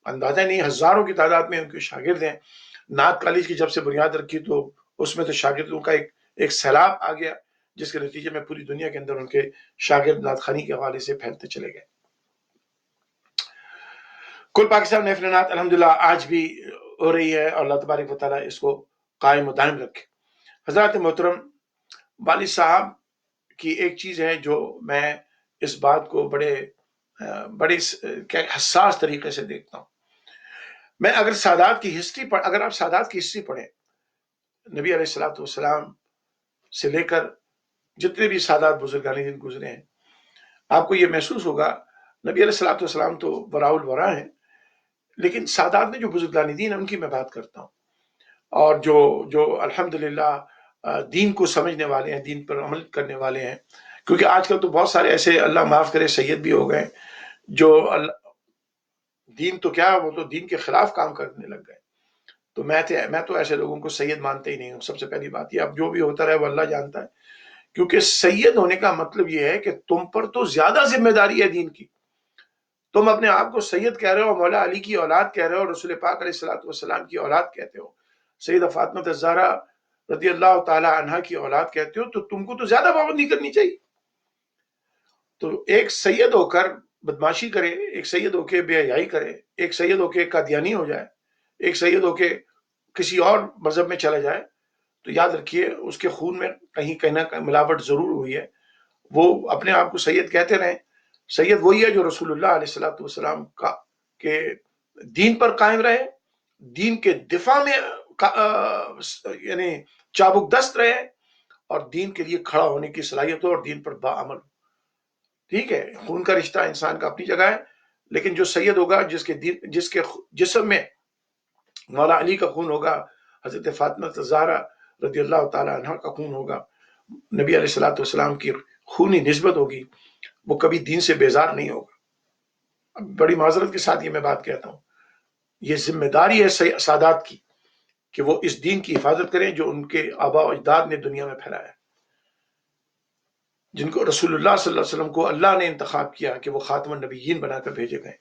اندازہ نہیں، ہزاروں کی تعداد میں ان کے شاگرد ہیں. نعت کالج کی جب سے بنیاد رکھی تو اس میں تو شاگردوں کا ایک سیلاب آ گیا، جس کے نتیجے میں پوری دنیا کے اندر ان کے شاگرد نعت خوانی کے حوالے سے پھیلتے چلے گئے. کل پاکستان محفل نعت الحمدللہ آج بھی ہو رہی ہے، اور اللہ تبارک و تعالیٰ اس کو قائم و دائم رکھے. حضرات محترم، والد صاحب کی ایک چیز ہے جو میں اس بات کو بڑے حساس طریقے سے دیکھتا ہوں. میں اگر سادات کی ہسٹری اگر آپ سادات کی ہسٹری پڑھیں، نبی علیہ الصلوۃ والسلام سے لے کر جتنے بھی سادات بزرگان دین گزرے ہیں، آپ کو یہ محسوس ہوگا نبی علیہ الصلوۃ والسلام تو وراء الورا ہیں، لیکن سادات میں جو بزرگان دین ہیں ان کی میں بات کرتا ہوں، اور جو الحمدللہ دین کو سمجھنے والے ہیں، دین پر عمل کرنے والے ہیں. کیونکہ آج کل تو بہت سارے ایسے، اللہ معاف کرے، سید بھی ہو گئے جو دین تو کیا، وہ تو دین کے خلاف کام کرنے لگ گئے. تو میں تو ایسے لوگوں کو سید مانتے ہی نہیں ہوں. سب سے پہلی بات یہ، اب جو بھی ہوتا رہے وہ اللہ جانتا ہے. کیونکہ سید ہونے کا مطلب یہ ہے کہ تم پر تو زیادہ ذمہ داری ہے دین کی. تم اپنے آپ کو سید کہہ رہے ہو، مولا علی کی اولاد کہہ رہے ہو، رسول پاک علیہ الصلوۃ والسلام کی اولاد کہتے ہو، سیدہ فاطمہ الزہرا رضی اللہ تعالی عنہا کی اولاد کہتے ہو، تو تم کو تو زیادہ پابندی کرنی چاہیے. تو ایک سید ہو کر بدماشی کرے، ایک سید ہو کے بے حیائی کرے، ایک سید ہو کے قادیانی ہو جائے، ایک سید ہو کے کسی اور مذہب میں چلا جائے، تو یاد رکھیے اس کے خون میں کہیں نہ کہیں ملاوٹ ضرور ہوئی ہے. وہ اپنے آپ کو سید کہتے رہیں. سید وہی ہے جو رسول اللہ علیہ الصلوۃ والسلام کا کے دین پر قائم رہے، دین کے دفاع میں یعنی چابک دست رہے، اور دین کے لیے کھڑا ہونے کی صلاحیت ہو، اور دین پر باعمل. ٹھیک ہے، خون کا رشتہ انسان کا اپنی جگہ ہے، لیکن جو سید ہوگا، جس کے جسم میں مولا علی کا خون ہوگا، حضرت فاطمہ الزہرا رضی اللہ تعالی عنہ کا خون ہوگا، نبی علیہ الصلوۃ والسلام کی خونی نسبت ہوگی، وہ کبھی دین سے بیزار نہیں ہوگا. بڑی معذرت کے ساتھ یہ میں بات کہتا ہوں، یہ ذمہ داری ہے سادات کی کہ وہ اس دین کی حفاظت کریں جو ان کے آباء و اجداد نے دنیا میں پھیلایا، جن کو رسول اللہ صلی اللہ علیہ وسلم کو اللہ نے انتخاب کیا کہ وہ خاتم النبیین بنا کر بھیجے گئے.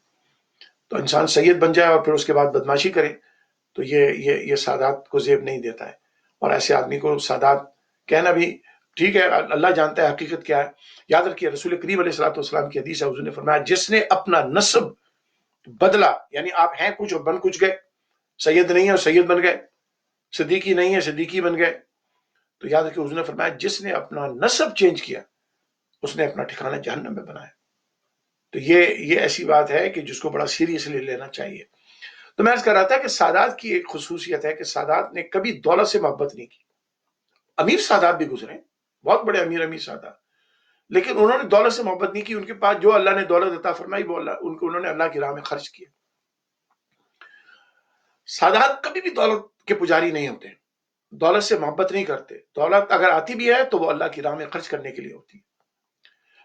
تو انسان سید بن جائے اور پھر اس کے بعد بدماشی کرے، تو یہ سادات کو زیب نہیں دیتا ہے. اور ایسے آدمی کو سادات کہنا بھی ٹھیک ہے، اللہ جانتا ہے حقیقت کیا ہے. یاد رکھیے رسول کریم علیہ الصلوۃ والسلام کی حدیث ہے، حضور نے فرمایا جس نے اپنا نسب بدلا، یعنی آپ ہیں کچھ اور بن کچھ گئے، سید نہیں ہے اور سید بن گئے، صدیقی نہیں ہے صدیقی بن گئے، تو یاد رکھیے حضور نے فرمایا جس نے اپنا نسب چینج کیا اس نے اپنا ٹھکانہ جہنم میں بنایا. تو یہ ایسی بات ہے کہ جس کو بڑا سیریسلی لینا چاہیے. تو میں عرض کر رہا تھا کہ سادات کی ایک خصوصیت ہے کہ سادات نے کبھی دولت سے محبت نہیں کی. امیر سادات بھی گزرے، بہت بڑے امیر سادات، لیکن انہوں نے دولت سے محبت نہیں کی. ان کے پاس جو اللہ نے دولت عطا فرمائی وہ انہوں نے اللہ کی راہ میں خرچ کیا. سادات کبھی بھی دولت کے پجاری نہیں ہوتے، دولت سے محبت نہیں کرتے. دولت اگر آتی بھی ہے تو وہ اللہ کی راہ میں خرچ کرنے کے لیے ہوتی ہے.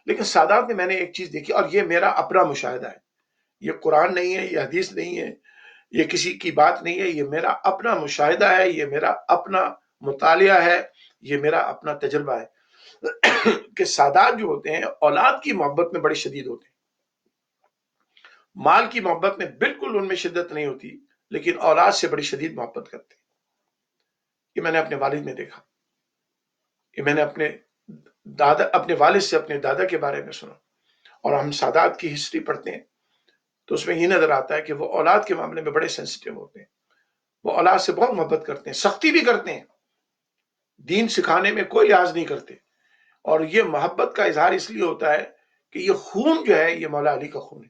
لیکن سادات میں نے ایک چیز دیکھی، اور یہ میرا اپنا مشاہدہ ہے، یہ قرآن نہیں ہے، یہ حدیث نہیں ہے، یہ کسی کی بات نہیں ہے، یہ میرا اپنا مشاہدہ ہے، یہ میرا اپنا مطالعہ ہے، یہ میرا اپنا تجربہ ہے کہ سادات جو ہوتے ہیں اولاد کی محبت میں بڑے شدید ہوتے ہیں. مال کی محبت میں بالکل ان میں شدت نہیں ہوتی، لیکن اولاد سے بڑی شدید محبت کرتے ہیں. یہ میں نے اپنے والد میں دیکھا، یہ میں نے اپنے والد سے اپنے دادا کے بارے میں سنا. اور ہم سادات کی ہسٹری پڑھتے ہیں تو اس میں یہ نظر آتا ہے کہ وہ اولاد کے معاملے میں بڑے سینسٹیو ہوتے ہیں، وہ اولاد سے بہت محبت کرتے ہیں، سختی بھی کرتے ہیں، دین سکھانے میں کوئی لحاظ نہیں کرتے. اور یہ محبت کا اظہار اس لیے ہوتا ہے کہ یہ خون جو ہے یہ مولا علی کا خون ہے،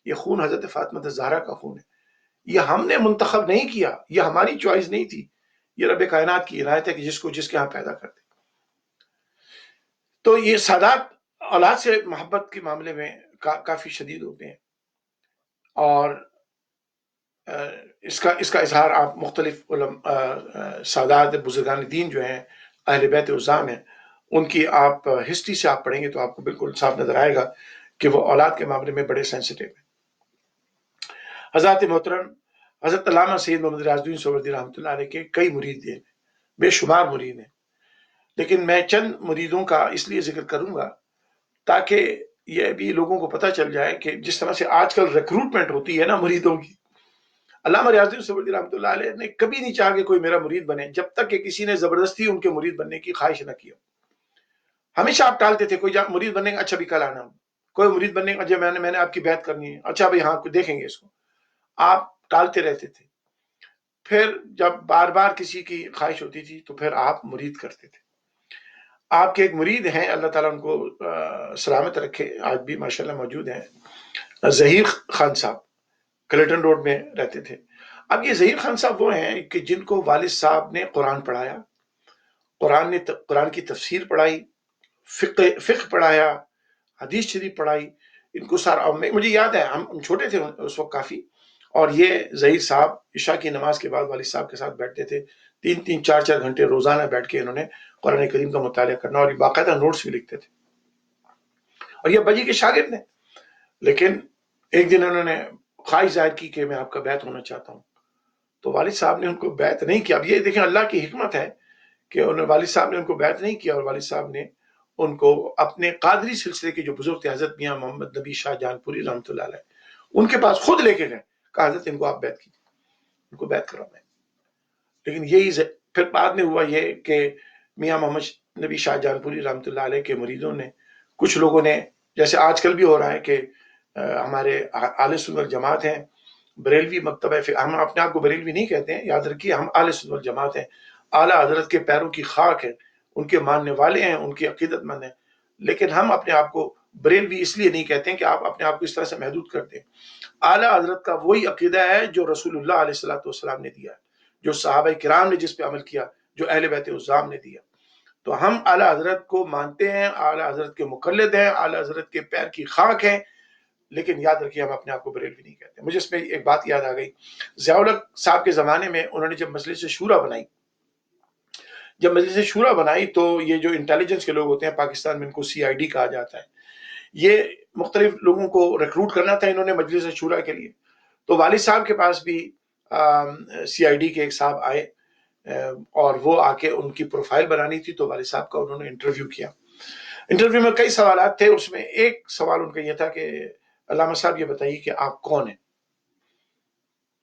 یہ خون حضرت فاطمہ الزہرا کا خون ہے. یہ ہم نے منتخب نہیں کیا، یہ ہماری چوائس نہیں تھی، یہ رب کائنات کی عنایت ہے کہ جس کو جس کے ہاں پیدا کرتے. تو یہ سادات اولاد سے محبت کے معاملے میں کافی شدید ہوتے ہیں. اور اس کا اظہار آپ مختلف سادات بزرگان دین جو ہیں، اہل بیت عظام ہیں، ان کی آپ ہسٹری سے آپ پڑھیں گے تو آپ کو بالکل صاف نظر آئے گا کہ وہ اولاد کے معاملے میں بڑے سینسٹیو ہیں۔ حضرات محترم، حضرت علامہ سید محمد ریاض الدین سہروردی رحمۃ اللہ علیہ کے کئی مرید ہیں، بے شمار مرید ہیں، لیکن میں چند مریدوں کا اس لیے ذکر کروں گا تاکہ یہ بھی لوگوں کو پتہ چل جائے کہ جس طرح سے آج کل ریکروٹمنٹ ہوتی ہے نا مریدوں کی، علامہ ریاض الدین سہروردی رحمۃ اللہ علیہ نے کبھی نہیں چاہا کہ کوئی میرا مرید بنے جب تک کہ کسی نے زبردستی ان کے مرید بننے کی خواہش نہ کی ہو۔ ہمیشہ آپ ٹالتے تھے، کوئی مرید بننے کا، اچھا بھی کل آنا، کوئی مرید بننے کا، جب میں نے آپ کی بیعت کرنی ہے، اچھا بھائی ہاں دیکھیں گے اس کو، آپ ٹالتے رہتے تھے۔ پھر جب بار بار کسی کی خواہش ہوتی تھی تو پھر آپ مرید کرتے تھے۔ آپ کے ایک مرید ہیں، اللہ تعالیٰ ان کو سلامت رکھے، آج بھی ماشاءاللہ موجود ہیں، ظہیر خان صاحب، کلیٹن روڈ میں رہتے تھے۔ اب یہ ظہیر خان صاحب وہ ہیں کہ جن کو والد صاحب نے قرآن پڑھایا، قرآن کی تفسیر پڑھائی، فقہ پڑھایا، حدیث شریف پڑھائی، ان کو سارا، مجھے یاد ہے ہم چھوٹے تھے اس وقت کافی، اور یہ ظہیر صاحب عشاء کی نماز کے بعد والد صاحب کے ساتھ بیٹھتے تھے، 3-4 گھنٹے روزانہ بیٹھ کے انہوں نے قرآن کریم کا مطالعہ کرنا، اور یہ باقاعدہ نوٹس بھی لکھتے تھے، اور یہ ابا جی کے شاگرد ہیں۔ لیکن ایک دن انہوں نے خواہش ظاہر کی کہ میں آپ کا بیعت ہونا چاہتا ہوں، تو والد صاحب نے ان کو بیعت نہیں کیا۔ اب یہ دیکھیں اللہ کی حکمت ہے کہ والد صاحب نے ان کو بیعت نہیں کیا، اور والد صاحب نے ان کو اپنے قادری سلسلے کے جو بزرگ تھے حضرت میاں محمد نبی شاہ جہاں پوری رحمۃ اللہ علیہ، ان کے پاس خود لے کے گئے، کہا حضرت ان کو آپ بیعت کیجیے، ان کو بیعت کرا میں۔ لیکن یہی پھر بعد میں ہوا یہ کہ میاں محمد نبی شاہ جہاں پوری رحمۃ اللہ علیہ کے مریدوں نے، کچھ لوگوں نے، جیسے آج کل بھی ہو رہا ہے کہ ہمارے اہل سنت والجماعت ہیں، بریلوی مکتبہ ہم اپنے آپ کو بریلوی نہیں کہتے ہیں، یاد رکھیے ہم اہل سنت والجماعت ہیں، اعلیٰ حضرت کے پیروں کی خاک ہے، ان کے ماننے والے ہیں، ان کی عقیدت مند ہیں، لیکن ہم اپنے آپ کو بریلوی اس لیے نہیں کہتے ہیں کہ آپ اپنے آپ کو اس طرح سے محدود کرتے ہیں۔ اعلیٰ حضرت کا وہی عقیدہ ہے جو رسول اللہ علیہ الصلوۃ والسلام نے دیا، جو صحابہ کرام نے جس پہ عمل کیا، جو اہل بیت عظام نے دیا۔ تو ہم اعلیٰ حضرت کو مانتے ہیں، اعلیٰ حضرت کے مقلد ہیں، اعلیٰ حضرت کے پیر کی خاک ہیں، لیکن یاد رکھیے ہم اپنے آپ کو بریلوی نہیں کہتے۔ مجھے اس میں ایک بات یاد آ گئی، ضیاء الحق صاحب کے زمانے میں انہوں نے جب مجلس شورا بنائی، تو یہ جو انٹیلیجنس کے لوگ ہوتے ہیں پاکستان میں، ان کو CID کہا جاتا ہے، یہ مختلف لوگوں کو ریکروٹ کرنا تھا انہوں نے مجلس شورا کے لیے۔ تو والد صاحب کے پاس بھی CID کے ایک صاحب آئے، اور وہ آ کے ان کی پروفائل بنانی تھی، تو والد صاحب کا انہوں نے انٹرویو کیا۔ انٹرویو میں کئی سوالات تھے، اس میں ایک سوال ان کا یہ تھا کہ علامہ صاحب یہ بتائیے کہ آپ کون ہیں؟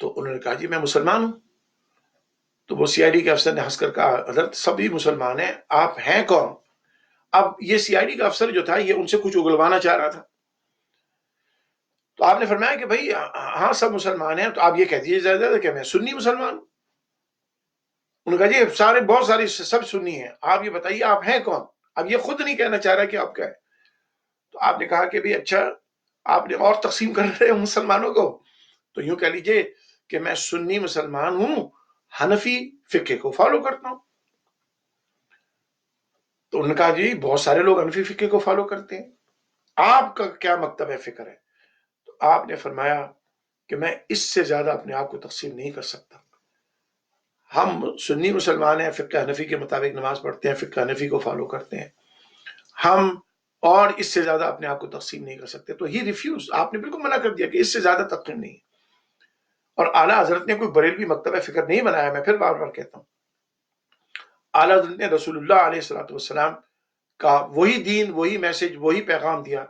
تو انہوں نے کہا جی میں مسلمان ہوں۔ تو وہ CID کے افسر نے ہنس کر کہا حضرت سبھی مسلمان ہیں، آپ ہیں کون؟ اب یہ CID کا افسر جو تھا یہ ان سے کچھ اگلوانا چاہ رہا تھا، تو آپ نے فرمایا کہ بھائی ہاں سب مسلمان ہیں، تو آپ یہ کہہ دیجیے زیادہ کہ میں سنی مسلمان ہوں۔ انہوں نے کہا جی بہت ساری سب سنی ہیں، آپ یہ بتائیے آپ ہیں کون؟ اب یہ خود نہیں کہنا چاہ رہا کہ آپ کیا ہے۔ تو آپ نے کہا کہ بھی اچھا آپ نے اور تقسیم کر رہے ہیں مسلمانوں کو، تو یوں کہہ لیجئے کہ میں سنی مسلمان ہوں، حنفی فقہ کو فالو کرتا ہوں۔ تو انہوں نے کہا جی بہت سارے لوگ حنفی فقہ کو فالو کرتے ہیں، آپ کا کیا مکتب فکر ہے؟ تو آپ نے فرمایا کہ میں اس سے زیادہ اپنے آپ کو تقسیم نہیں کر سکتا، ہم سنی مسلمان ہیں، فقہ حنفی کے مطابق نماز پڑھتے ہیں، فقہ حنفی کو فالو کرتے ہیں، ہم اور اس سے زیادہ اپنے آپ کو تقسیم نہیں کر سکتے۔ تو ہی ریفیوز، آپ نے بالکل منع کر دیا کہ اس سے زیادہ تقسیم نہیں ہے۔ اور اعلیٰ حضرت نے کوئی بریلوی مکتبہ فکر نہیں بنایا، میں پھر بار بار کہتا ہوں، اعلیٰ حضرت نے رسول اللہ علیہ الصلوۃ والسلام کا وہی دین، وہی میسج، وہی پیغام دیا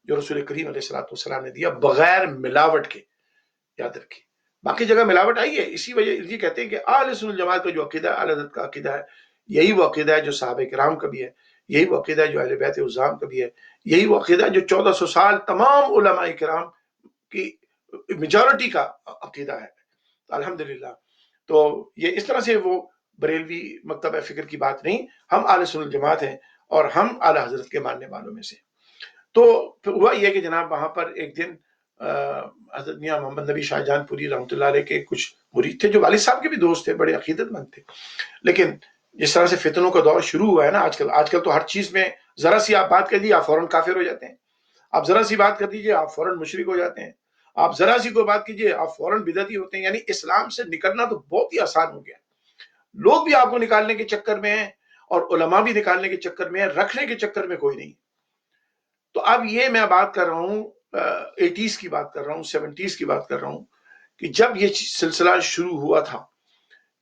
جو رسول کریم علیہ الصلوۃ والسلام نے دیا، بغیر ملاوٹ کے۔ یاد رکھیے باقی جگہ ملاوٹ آئی ہے، اسی وجہ یہ کہتے ہیں کہ اہل سنت جماعت کا جو عقیدہ اعلیٰ حضرت کا عقیدہ ہے، یہی وہ عقیدہ ہے جو صحابہ کرام کا بھی ہے، یہی وہ عقیدہ ہے جو اہل بیت عظام کا بھی ہے، یہی وہ عقیدہ ہے جو 1400 سال تمام علماء کرام کی میجورٹی کا عقیدہ ہے۔ الحمدللہ، تو یہ اس طرح سے وہ بریلوی مکتبہ فکر کی بات نہیں، ہم اہل سنت جماعت ہیں اور ہم اعلیٰ حضرت کے ماننے والوں میں سے۔ تو پھر ہوا یہ کہ جناب وہاں پر ایک دن حضرت میاں محمد نبی شاہ جہاں پوری رحمۃ اللہ علیہ کے کچھ مرید تھے جو والد صاحب کے بھی دوست تھے، بڑے عقیدت مند تھے، لیکن جس طرح سے فتنوں کا دور شروع ہوا ہے نا آج کل تو ہر چیز میں ذرا سی آپ بات کر دیجیے آپ فوراً کافر ہو جاتے ہیں، آپ ذرا سی بات کر دیجیے آپ فوراً مشرک ہو جاتے ہیں، آپ ذرا سی کوئی بات کیجیے آپ فوراً بدعتی ہوتے ہیں۔ یعنی اسلام سے نکلنا تو بہت ہی آسان ہو گیا، لوگ بھی آپ کو نکالنے کے چکر میں ہیں، اور علماء بھی نکالنے کے چکر میں ہیں، رکھنے کے چکر میں کوئی نہیں۔ تو تو اب یہ میں بات کر رہا ہوں 80s کی بات کر رہا ہوں، 70s کی بات کر رہا ہوں، کہ جب یہ سلسلہ شروع ہوا تھا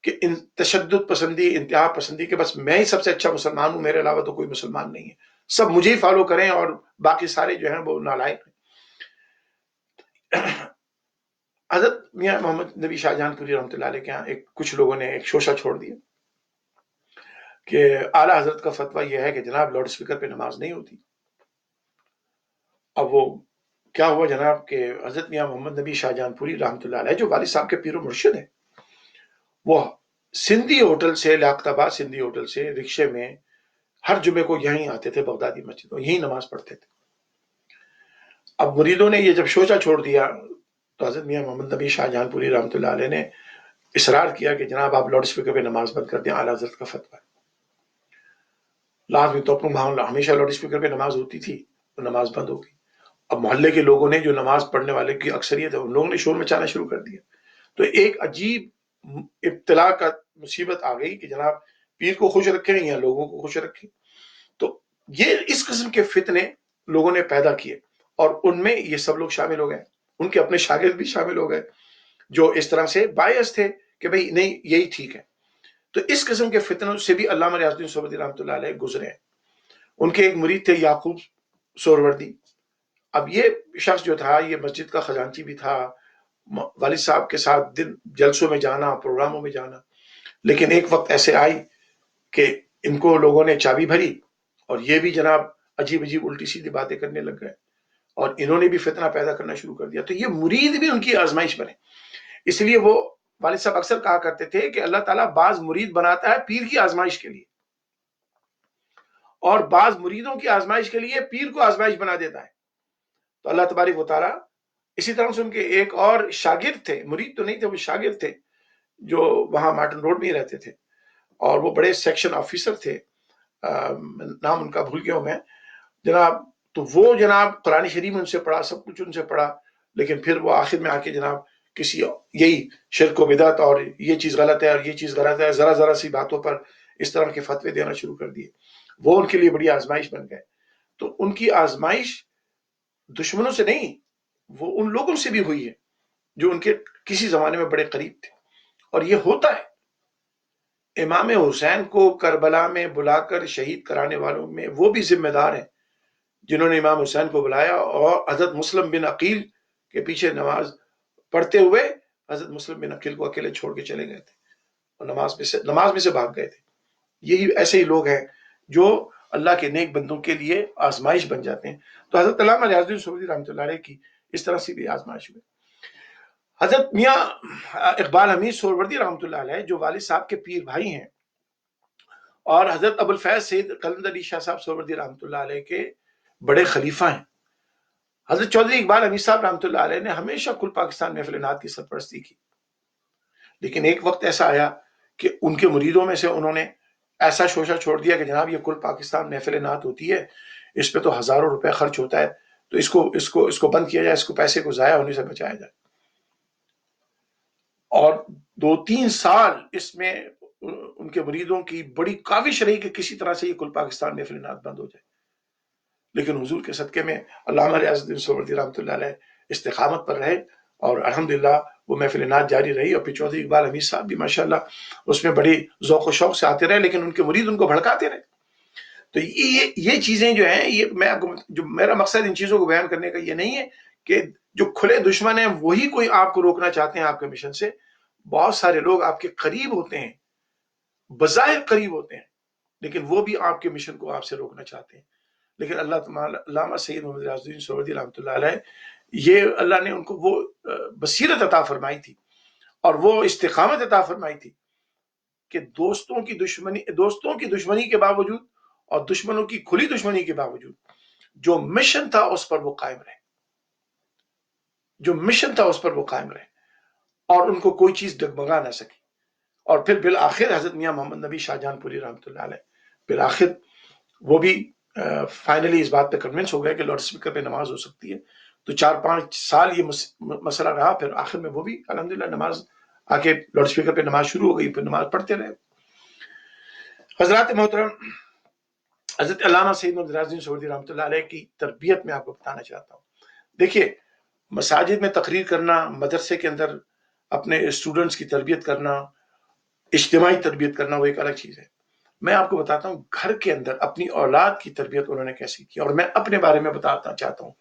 کہ تشدد پسندی، انتہا پسندی، کہ بس میں ہی سب سے اچھا مسلمان ہوں، میرے علاوہ تو کوئی مسلمان نہیں ہے، سب مجھے ہی فالو کریں اور باقی سارے جو ہیں وہ نالائق ہیں۔ حضرت میاں محمد نبی شاہ جہاں پوری رحمۃ اللہ علیہ کے یہاں کچھ لوگوں نے ایک شوشہ چھوڑ دیا کہ اعلیٰ حضرت کا فتویٰ یہ ہے کہ جناب لاؤڈ اسپیکر پہ نماز نہیں ہوتی۔ اب وہ کیا ہوا جناب کہ حضرت میاں محمد نبی شاہ جہاں پوری رحمۃ اللہ علیہ جو والد صاحب کے پیر و مرشد ہیں، وہ سندھی ہوٹل سے، لیاقت آباد سندھی ہوٹل سے رکشے میں ہر جمعے کو یہیں آتے تھے، بغدادی مسجد میں یہیں نماز پڑھتے تھے۔ اب مریدوں نے یہ جب شوشہ چھوڑ دیا تو حضرت میاں محمد نبی شاہ جہاں پوری رحمۃ اللہ علیہ نے اصرار کیا کہ جناب آپ لاؤڈ اسپیکر پہ نماز بند کر دیں، اعلیٰ حضرت کا فتویٰ ہے۔ لازمی تو اپنے وہاں ہمیشہ لاؤڈ اسپیکر پہ نماز ہوتی تھی، تو نماز بند ہو گئی۔ اب محلے کے لوگوں نے، جو نماز پڑھنے والے کی اکثریت ہے، ان لوگوں نے شور مچانا شروع کر دیا۔ تو ایک عجیب ابتلا کا مصیبت آ گئی کہ جناب پیر کو خوش رکھیں یا لوگوں کو خوش رکھیں۔ تو یہ اس قسم کے فتنے لوگوں نے پیدا کیے، اور ان میں یہ سب لوگ شامل ہو گئے، ان کے اپنے شاگرد بھی شامل ہو گئے جو اس طرح سے باعث تھے کہ بھئی نہیں یہی ٹھیک ہے۔ تو اس قسم کے فتنوں سے بھی علامہ ریاض الدین سہروردی رحمۃ اللہ علیہ گزرے ہیں۔ ان کے ایک مرید تھے یعقوب سہروردی۔ اب یہ شخص جو تھا یہ مسجد کا خزانچی بھی تھا، والد صاحب کے ساتھ دن جلسوں میں جانا، پروگراموں میں جانا، لیکن ایک وقت ایسے آئی کہ ان کو لوگوں نے چابی بھری اور یہ بھی جناب عجیب عجیب الٹی سیدھی باتیں کرنے لگ گئے، اور انہوں نے بھی فتنہ پیدا کرنا شروع کر دیا۔ تو یہ مرید بھی ان کی آزمائش بنے۔ اس لیے وہ والد صاحب اکثر کہا کرتے تھے کہ اللہ تعالیٰ بعض مرید بناتا ہے پیر کی آزمائش کے لیے، اور بعض مریدوں کی آزمائش کے لیے پیر کو آزمائش بنا دیتا ہے۔ تو اللہ تبارک و تعالیٰ اسی طرح سے ان کے ایک اور شاگرد تھے، مرید تو نہیں تھے، وہ شاگرد تھے جو وہاں مارٹن روڈ میں ہی رہتے تھے، اور وہ بڑے سیکشن آفیسر تھے، نام ان کا بھول گیا ہوں میں جناب۔ تو وہ جناب قرآن شریف ان سے پڑھا، سب کچھ ان سے پڑھا، لیکن پھر وہ آخر میں آ کے جناب کسی یہی شرک و بدعت اور یہ چیز غلط ہے اور یہ چیز غلط ہے، ذرا ذرا سی باتوں پر اس طرح کے فتوے دینا شروع کر دیے۔ وہ ان کے لیے بڑی آزمائش بن گئے۔ تو ان کی آزمائش دشمنوں سے نہیں، وہ ان لوگوں سے بھی ہوئی ہے جو ان کے کسی زمانے میں بڑے قریب تھے، اور یہ ہوتا ہے۔ امام حسین کو کربلا میں بلا کر شہید کرانے والوں میں وہ بھی ذمہ دار ہیں جنہوں نے امام حسین کو بلایا، اور حضرت مسلم بن عقیل کے پیچھے نماز پڑھتے ہوئے حضرت مسلم بن عقیل کو اکیلے چھوڑ کے چلے گئے تھے اور نماز میں سے بھاگ گئے تھے۔ یہی ایسے ہی لوگ ہیں جو اللہ کے نیک بندوں کے لیے آزمائش بن جاتے ہیں۔ تو حضرت علامہ ریاض الدین سہروردی رحمۃ اللہ علیہ کی اس طرح سے بھی آزمائش ہوئی۔ حضرت میاں اقبال حمید سہروردی رحمۃ اللہ علیہ جو والد صاحب کے پیر بھائی ہیں، اور حضرت ابوالفیض سید قلندر علی شاہ صاحب سہروردی رحمۃ اللہ علیہ کے بڑے خلیفہ ہیں۔ حضرت چودھری اقبال حمید صاحب رحمۃ اللہ علیہ نے ہمیشہ کل پاکستان محفل نعت کی سرپرستی کی، لیکن ایک وقت ایسا آیا کہ ان کے مریدوں میں سے انہوں نے ایسا شوشہ چھوڑ دیا کہ جناب یہ کل پاکستان محفل نعت ہوتی ہے، اس پہ تو ہزاروں روپے خرچ ہوتا ہے، تو اس کو بند کیا جائے، اس کو پیسے کو ضائع ہونے سے بچایا جائے۔ اور 2-3 سال اس میں ان کے مریدوں کی بڑی کاوش رہی کہ کسی طرح سے یہ کل پاکستان محفل نعت بند ہو جائے، لیکن حضور کے صدقے میں علامہ ریاض الدین سہروردی رحمۃ اللہ علیہ استقامت پر رہے، اور الحمدللہ وہ محفل نعت جاری رہی، اور پھر چودھری اقبال حمید صاحب بھی ماشاءاللہ اس میں بڑی ذوق و شوق سے آتے رہے، لیکن ان کے مرید ان کو بھڑکاتے رہے۔ تو یہ چیزیں جو ہیں، یہ جو میرا مقصد ان چیزوں کو بیان کرنے کا یہ نہیں ہے کہ جو کھلے دشمن ہیں وہی کوئی آپ کو روکنا چاہتے ہیں آپ کے مشن سے۔ بہت سارے لوگ آپ کے قریب ہوتے ہیں، بظاہر قریب ہوتے ہیں، لیکن وہ بھی آپ کے مشن کو آپ سے روکنا چاہتے ہیں۔ لیکن اللہ تعالیٰ علامہ سید محمد ریاض الدین سہروردی رحمۃ اللہ علیہ، یہ اللہ نے ان کو وہ بصیرت عطا فرمائی تھی اور وہ استقامت عطا فرمائی تھی کہ دوستوں کی دشمنی کے باوجود اور دشمنوں کی کھلی دشمنی کے باوجود جو مشن تھا اس پر وہ قائم رہے، اور ان کو کوئی چیز ڈگمگا نہ سکی۔ اور پھر بالآخر حضرت میاں محمد نبی شاہ جہاں پوری رحمۃ اللہ علیہ بالآخر وہ بھی فائنلی اس بات پہ کنونس ہو گئے کہ لاؤڈ اسپیکر پہ نماز ہو سکتی ہے۔ تو 4-5 سال یہ مسئلہ رہا، پھر آخر میں وہ بھی الحمدللہ نماز آ کے لاؤڈ اسپیکر پہ نماز شروع ہو گئی، پھر نماز پڑھتے رہے۔ حضرات محترم، حضرت علامہ سید محمد رازی سہروردی رحمۃ اللہ علیہ کی تربیت میں آپ کو بتانا چاہتا ہوں. دیکھیے، مساجد میں تقریر کرنا، مدرسے کے اندر اپنے اسٹوڈنٹس کی تربیت کرنا، اجتماعی تربیت کرنا، وہ ایک الگ چیز ہے. میں آپ کو بتاتا ہوں گھر کے اندر اپنی اولاد کی تربیت انہوں نے کیسی کی، اور میں اپنے بارے میں بتانا چاہتا ہوں.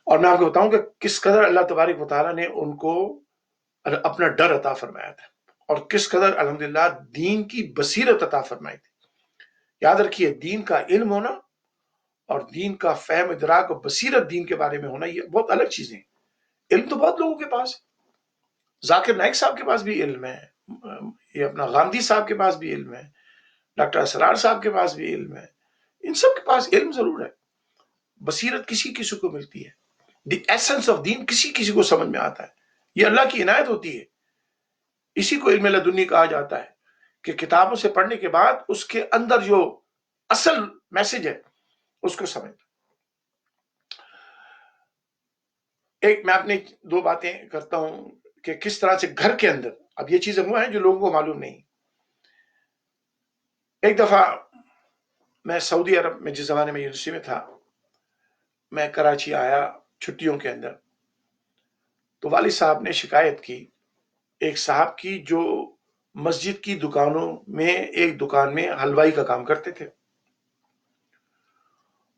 اور میں آپ کو بتاؤں کہ کس قدر اللہ تبارک و تعالیٰ نے ان کو اپنا ڈر عطا فرمایا تھا، اور کس قدر الحمدللہ دین کی بصیرت عطا فرمائی تھی. یاد رکھیے، دین کا علم ہونا اور دین کا فہم، ادراک اور بصیرت دین کے بارے میں ہونا، یہ بہت الگ چیزیں ہیں. علم تو بہت لوگوں کے پاس ہے. ذاکر نائک صاحب کے پاس بھی علم ہے، یہ اپنا غامدی صاحب کے پاس بھی علم ہے، ڈاکٹر اسرار صاحب کے پاس بھی علم ہے. ان سب کے پاس علم ضرور ہے. بصیرت کسی کسی کو ملتی ہے. دی ایسنس آف دین کسی کسی کو سمجھ میں آتا ہے. یہ اللہ کی عنایت ہوتی ہے. اسی کو علم لدنی کہا جاتا ہے کہ کتابوں سے پڑھنے کے بعد اس کے اندر جو اصل میسج ہے اس کو سمجھ. ایک میں اپنی دو باتیں کرتا ہوں کہ کس طرح سے گھر کے اندر، اب یہ چیزیں وہ ہیں جو لوگوں کو معلوم نہیں. ایک دفعہ میں سعودی عرب میں، جس زمانے میں یونیورسٹی میں تھا، میں کراچی آیا چھٹیوں کے اندر. تو والد صاحب نے شکایت کی ایک صاحب کی جو مسجد کی دکانوں میں ایک دکان میں حلوائی کا کام کرتے تھے.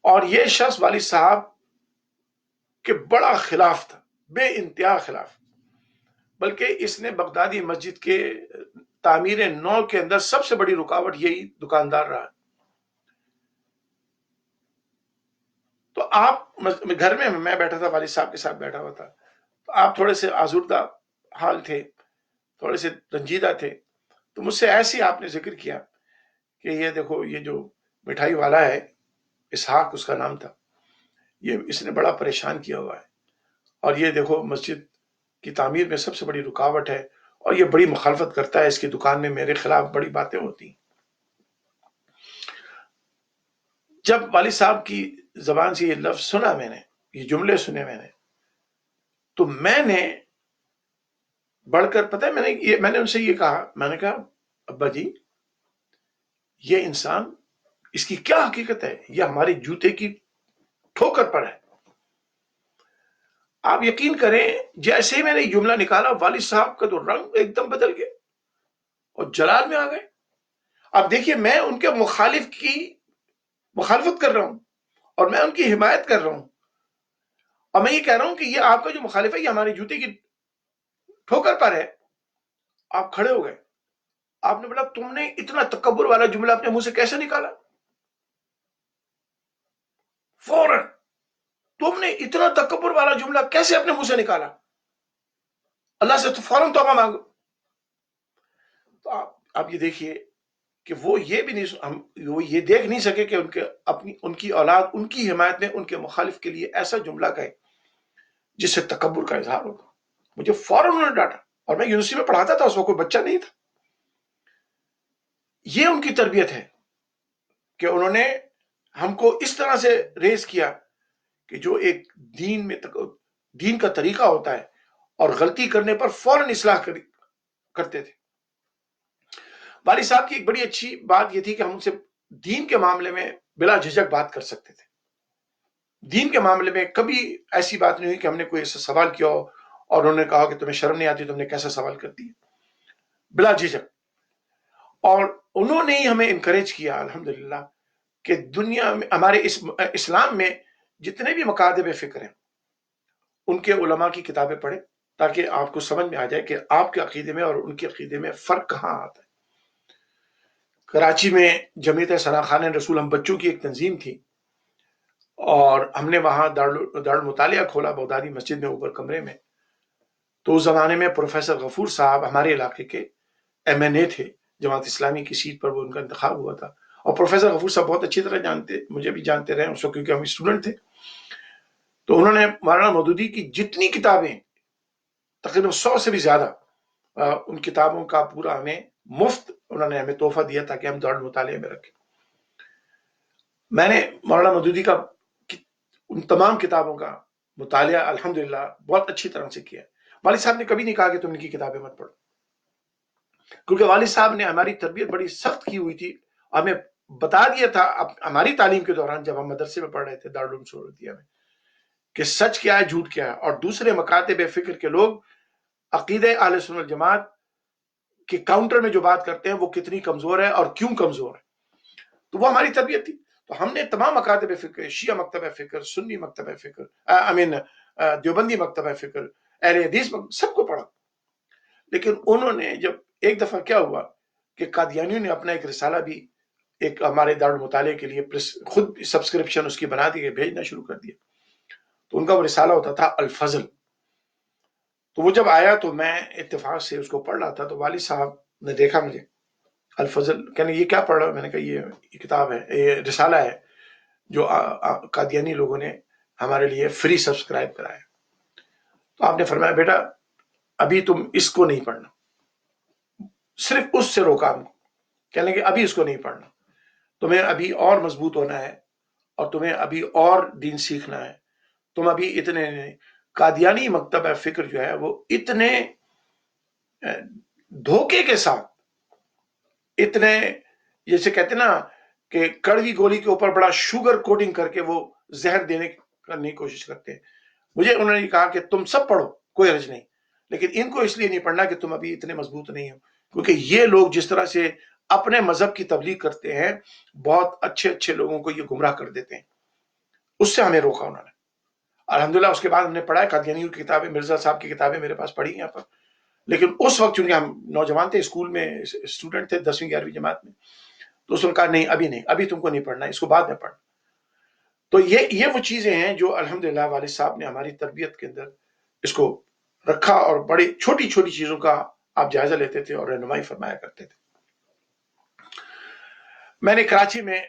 اور یہ شخص والد صاحب کے بڑا خلاف تھا، بے انتہا خلاف. بلکہ اس نے بغدادی مسجد کے تعمیر نو کے اندر سب سے بڑی رکاوٹ یہی دکاندار رہا. تو آپ گھر میں بیٹھا تھا، والد صاحب کے ساتھ بیٹھا ہوا تھا. تو آپ تھوڑے سے آزردہ حال تھے، تھوڑے سے رنجیدہ تھے. تو مجھ سے ایسے آپ نے ذکر کیا کہ یہ دیکھو، یہ جو مٹھائی والا ہے، اسحاق اس کا نام تھا، یہ اس نے بڑا پریشان کیا ہوا ہے، اور یہ دیکھو مسجد کی تعمیر میں سب سے بڑی رکاوٹ ہے، اور یہ بڑی مخالفت کرتا ہے، اس کی دکان میں میرے خلاف بڑی باتیں ہوتی ہیں. جب والد صاحب کی زبان سے یہ لفظ سنا میں نے، یہ جملے سنے میں نے، تو میں نے بڑھ کر، پتہ ہے میں نے ان سے یہ کہا، میں نے کہا ابا جی، یہ انسان، اس کی کیا حقیقت ہے؟ یہ ہمارے جوتے کی ٹھوکر پر ہے. آپ یقین کریں، جیسے ہی میں نے یہ جملہ نکالا، والد صاحب کا تو رنگ ایک دم بدل گیا اور جلال میں آ گئے. اب دیکھیے، میں ان کے مخالف کی مخالفت کر رہا ہوں اور میں ان کی حمایت کر رہا ہوں، اور میں یہ کہہ رہا ہوں کہ یہ آپ کا جو مخالف ہے، یہ ہمارے جوتے کی ٹھوکر پر ہے. آپ کھڑے ہو گئے. آپ نے بولا، تم نے اتنا تکبر والا جملہ اپنے منہ سے کیسے نکالا؟ فوراً، تم نے اتنا تکبر والا جملہ کیسے اپنے منہ سے نکالا؟ اللہ سے تو فوراً توبہ مانگو. تو آپ یہ دیکھیے کہ وہ یہ بھی نہیں، وہ یہ دیکھ نہیں سکے کہ ان کی اولاد ان کی حمایت میں ان کے مخالف کے لیے ایسا جملہ کہے جس سے تکبر کا اظہار ہوگا. مجھے فوراً انہوں نے ڈانٹا، اور میں یونیورسٹی میں پڑھاتا تھا، اس وقت کوئی بچہ نہیں تھا. یہ ان کی تربیت ہے کہ انہوں نے ہم کو اس طرح سے ریز کیا کہ جو ایک دین کا طریقہ ہوتا ہے، اور غلطی کرنے پر فوراً اصلاح کرتے تھے. والد صاحب کی ایک بڑی اچھی بات یہ تھی کہ ہم ان سے دین کے معاملے میں بلا جھجک بات کر سکتے تھے. دین کے معاملے میں کبھی ایسی بات نہیں ہوئی کہ ہم نے کوئی ایسا سوال کیا ہو اور انہوں نے کہا کہ تمہیں شرم نہیں آتی، تم نے کیسا سوال کر دیا. بلا جھجک. اور انہوں نے ہی ہمیں انکریج کیا الحمدللہ کہ دنیا میں، ہمارے اسلام میں جتنے بھی مکاتب فکر ہیں، ان کے علماء کی کتابیں پڑھیں تاکہ آپ کو سمجھ میں آ جائے کہ آپ کے عقیدے میں اور ان کے عقیدے میں فرق کہاں آتا ہے. کراچی میں جمعیت سناخان رسول، ہم بچوں کی ایک تنظیم تھی، اور ہم نے وہاں دارالمطالعہ کھولا بغدادی مسجد میں اوپر کمرے میں. تو اس زمانے میں پروفیسر غفور صاحب ہمارے علاقے کے ایم این اے تھے، جماعت اسلامی کی سیٹ پر وہ ان کا انتخاب ہوا تھا. اور پروفیسر غفور صاحب بہت اچھی طرح مجھے بھی جانتے رہے اس وقت، کیونکہ ہم اسٹوڈنٹ تھے. تو انہوں نے مولانا مودودی کی جتنی کتابیں، تقریباً 100 سے بھی زیادہ، ان کتابوں کا پورا ہمیں مفت انہوں نے ہمیں تحفہ دیا تاکہ ہم دارالمطالعہ میں رکھیں. میں نے مولانا مودودی کا ان تمام کتابوں کا مطالعہ الحمدللہ بہت اچھی طرح سے کیا. والد صاحب نے کبھی نہیں کہا کہ تم ان کی کتابیں مت پڑھو، کیونکہ والد صاحب نے ہماری تربیت بڑی سخت کی ہوئی تھی، ہمیں بتا دیا تھا ہماری تعلیم کے دوران جب ہم مدرسے میں پڑھ رہے تھے دارالعلوم سعودیہ میں کہ سچ کیا ہے جھوٹ کیا ہے، اور دوسرے مکاتب فکر کے لوگ عقیدہ اہل سنت والجماعت کے کاؤنٹر میں جو بات کرتے ہیں وہ کتنی کمزور ہے اور کیوں کمزور ہے. تو وہ ہماری تربیت تھی. تو ہم نے تمام مکاتب فکر، شیعہ مکتبہ فکر، سنی مکتبہ فکر، دیوبندی مکتبہ فکر، اہل حدیث سب کو پڑھا. لیکن انہوں نے جب ایک دفعہ کیا ہوا کہ قادیانیوں نے اپنا ایک رسالہ بھی ایک ہمارے دارالمطالعے کے لیے خود سبسکرپشن اس کی بنا دی، بھیجنا شروع کر دیا. تو ان کا وہ رسالہ ہوتا تھا الفضل. تو وہ جب آیا تو میں اتفاق سے اس کو پڑھ رہا تھا، تو والد صاحب نے دیکھا مجھے، الفضل کہنے یہ کیا پڑھ رہا ہوں؟ میں نے کہا یہ کتاب ہے، یہ رسالہ ہے جو قادیانی لوگوں نے ہمارے لیے فری سبسکرائب کرایا. تو آپ نے فرمایا بیٹا ابھی تم اس کو نہیں پڑھنا. صرف اس سے روکا ہم کو، کہنے کہ ابھی اس کو نہیں پڑھنا، تمہیں ابھی اور مضبوط ہونا ہے اور تمہیں ابھی اور دین سیکھنا ہے. تم ابھی اتنے قادیانی مکتبہ فکر جو ہے وہ اتنے دھوکے کے ساتھ، اتنے جیسے کہتے نا کہ کڑوی گولی کے اوپر بڑا شوگر کوٹنگ کر کے وہ زہر دینے کرنے کی کوشش کرتے ہیں. مجھے انہوں نے کہا کہ تم سب پڑھو کوئی حرج نہیں، لیکن ان کو اس لیے نہیں پڑھنا کہ تم ابھی اتنے مضبوط نہیں ہو، کیونکہ یہ لوگ جس طرح سے اپنے مذہب کی تبلیغ کرتے ہیں بہت اچھے اچھے لوگوں کو یہ گمراہ کر دیتے ہیں. اس سے ہمیں روکا انہوں نے. الحمدللہ اس کے بعد ہم نے پڑھا ہے قادیانیوں کی کتابیں، مرزا صاحب کی کتابیں میرے پاس پڑھی یہاں پر. لیکن اس وقت چونکہ ہم نوجوان تھے، اسکول میں اسٹوڈنٹ تھے 10ویں 11ویں جماعت میں، تو اس نے کہا نہیں ابھی نہیں، ابھی تم کو نہیں پڑھنا، اس کو بعد میں پڑھنا. تو یہ وہ چیزیں ہیں جو الحمدللہ والد صاحب نے ہماری تربیت کے اندر اس کو رکھا، اور بڑی چھوٹی چھوٹی چیزوں کا آپ جائزہ لیتے تھے اور رہنمائی فرمایا کرتے تھے. میں نے کراچی میں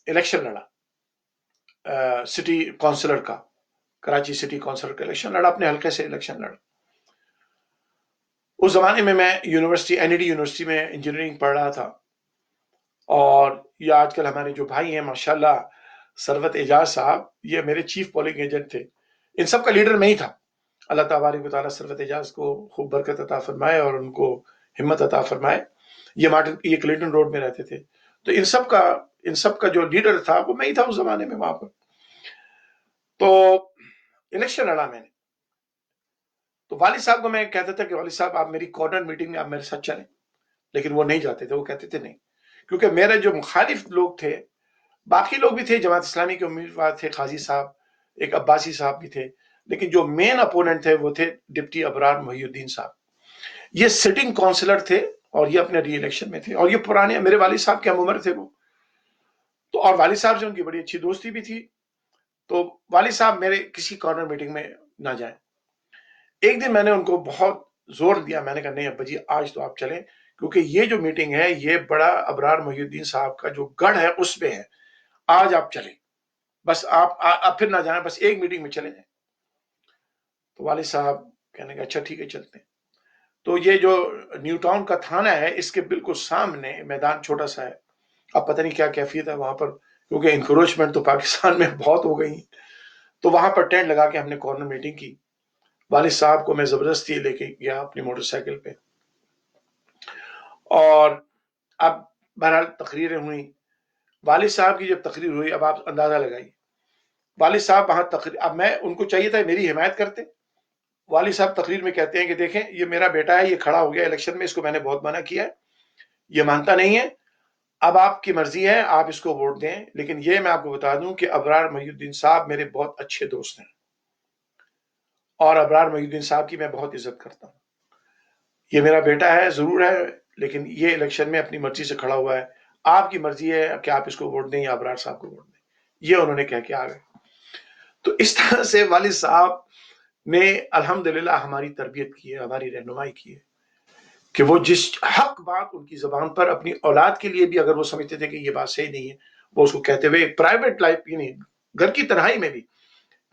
الیکشن لڑا، سٹی کونسلر کا، کراچی سٹی کونسلر کا الیکشن لڑا، اپنے حلقے سے الیکشن لڑا. اس زمانے میں یونیورسٹی NED یونیورسٹی میں انجینئرنگ پڑھ رہا تھا، اور یہ آج کل ہمارے جو بھائی ہیں ماشاءاللہ ثروت اعجاز صاحب، یہ میرے چیف پولنگ ایجنٹ تھے. ان سب کا لیڈر میں ہی تھا. اللہ تبارک و تعالیٰ ثروت اعجاز کو خوب برکت عطا فرمائے اور ان کو ہمت عطا فرمائے. یہ کلنٹن روڈ میں رہتے تھے. تو ان سب کا جو لیڈر تھا وہ میں ہی تھا اس زمانے میں وہاں پر. تو الیکشن لڑا میں نے. تو والد صاحب کو میں کہتا تھا کہ والد صاحب آپ میری کارنر میٹنگ میں آپ میرے ساتھ چلیں، لیکن وہ نہیں جاتے تھے. وہ کہتے تھے نہیں، کیونکہ میرے جو مخالف لوگ تھے، باقی لوگ بھی تھے، جماعت اسلامی کے امیدوار تھے، قاضی صاحب، ایک عباسی صاحب بھی تھے، لیکن جو مین اپوننٹ تھے وہ تھے ڈپٹی ابرار محی الدین صاحب. یہ سٹنگ کونسلر تھے اور یہ اپنے ری الیکشن میں تھے، اور یہ پرانے میرے والد صاحب کے ہم عمر تھے وہ. تو اور والد صاحب سے ان کی بڑی اچھی دوستی بھی تھی. تو والد صاحب میرے کسی کارنر میٹنگ میں نہ جائیں. ایک دن میں نے ان کو بہت زور دیا، میں نے کہا نہیں ابا جی آج تو آپ چلیں، کیونکہ یہ جو میٹنگ ہے یہ بڑا ابرار محی الدین صاحب کا جو گڑھ ہے اس پہ ہے، آج آپ چلیں، بس آپ پھر نہ جائیں، بس ایک میٹنگ میں چلے جائیں. تو والد صاحب کہنے کا اچھا ٹھیک ہے چلتے ہیں. تو یہ جو نیو ٹاؤن کا تھانہ ہے اس کے بالکل سامنے میدان چھوٹا سا ہے. اب پتہ نہیں کیا کیفیت ہے وہاں پر، کیونکہ انکروچمنٹ تو پاکستان میں بہت ہو گئی. تو وہاں پر ٹینٹ لگا کے ہم نے کارنر میٹنگ کی. والد صاحب کو میں زبردستی لے کے گیا اپنی موٹر سائیکل پہ، اور اب بہرحال تقریریں ہوئی. والد صاحب کی جب تقریر ہوئی، اب آپ اندازہ لگائیے والد صاحب وہاں تقریر، اب میں ان کو چاہیے تھا میری حمایت کرتے. والد صاحب تقریر میں کہتے ہیں کہ دیکھیں یہ میرا بیٹا ہے، یہ کھڑا ہو گیا الیکشن میں، اس کو میں نے بہت منع کیا ہے، یہ مانتا نہیں ہے، اب آپ کی مرضی ہے آپ اس کو ووٹ دیں، لیکن یہ میں آپ کو بتا دوں کہ ابرار محی الدین صاحب میرے بہت اچھے دوست ہیں، اور ابرار محی الدین صاحب کی میں بہت عزت کرتا ہوں. یہ میرا بیٹا ہے ضرور ہے، لیکن یہ الیکشن میں اپنی مرضی سے کھڑا ہوا ہے، آپ کی مرضی ہے کہ آپ اس کو ووٹ دیں یا ابرار صاحب کو ووٹ دیں. یہ انہوں نے کہہ کے آ گئے. تو اس طرح سے والد صاحب نے الحمدللہ ہماری تربیت کی ہے، ہماری رہنمائی کی ہے، کہ وہ جس حق بات ان کی زبان پر اپنی اولاد کے لیے بھی اگر وہ سمجھتے تھے کہ یہ بات صحیح نہیں ہے، وہ اس کو کہتے ہوئے پرائیویٹ لائف یعنی گھر کی تنہائی میں بھی،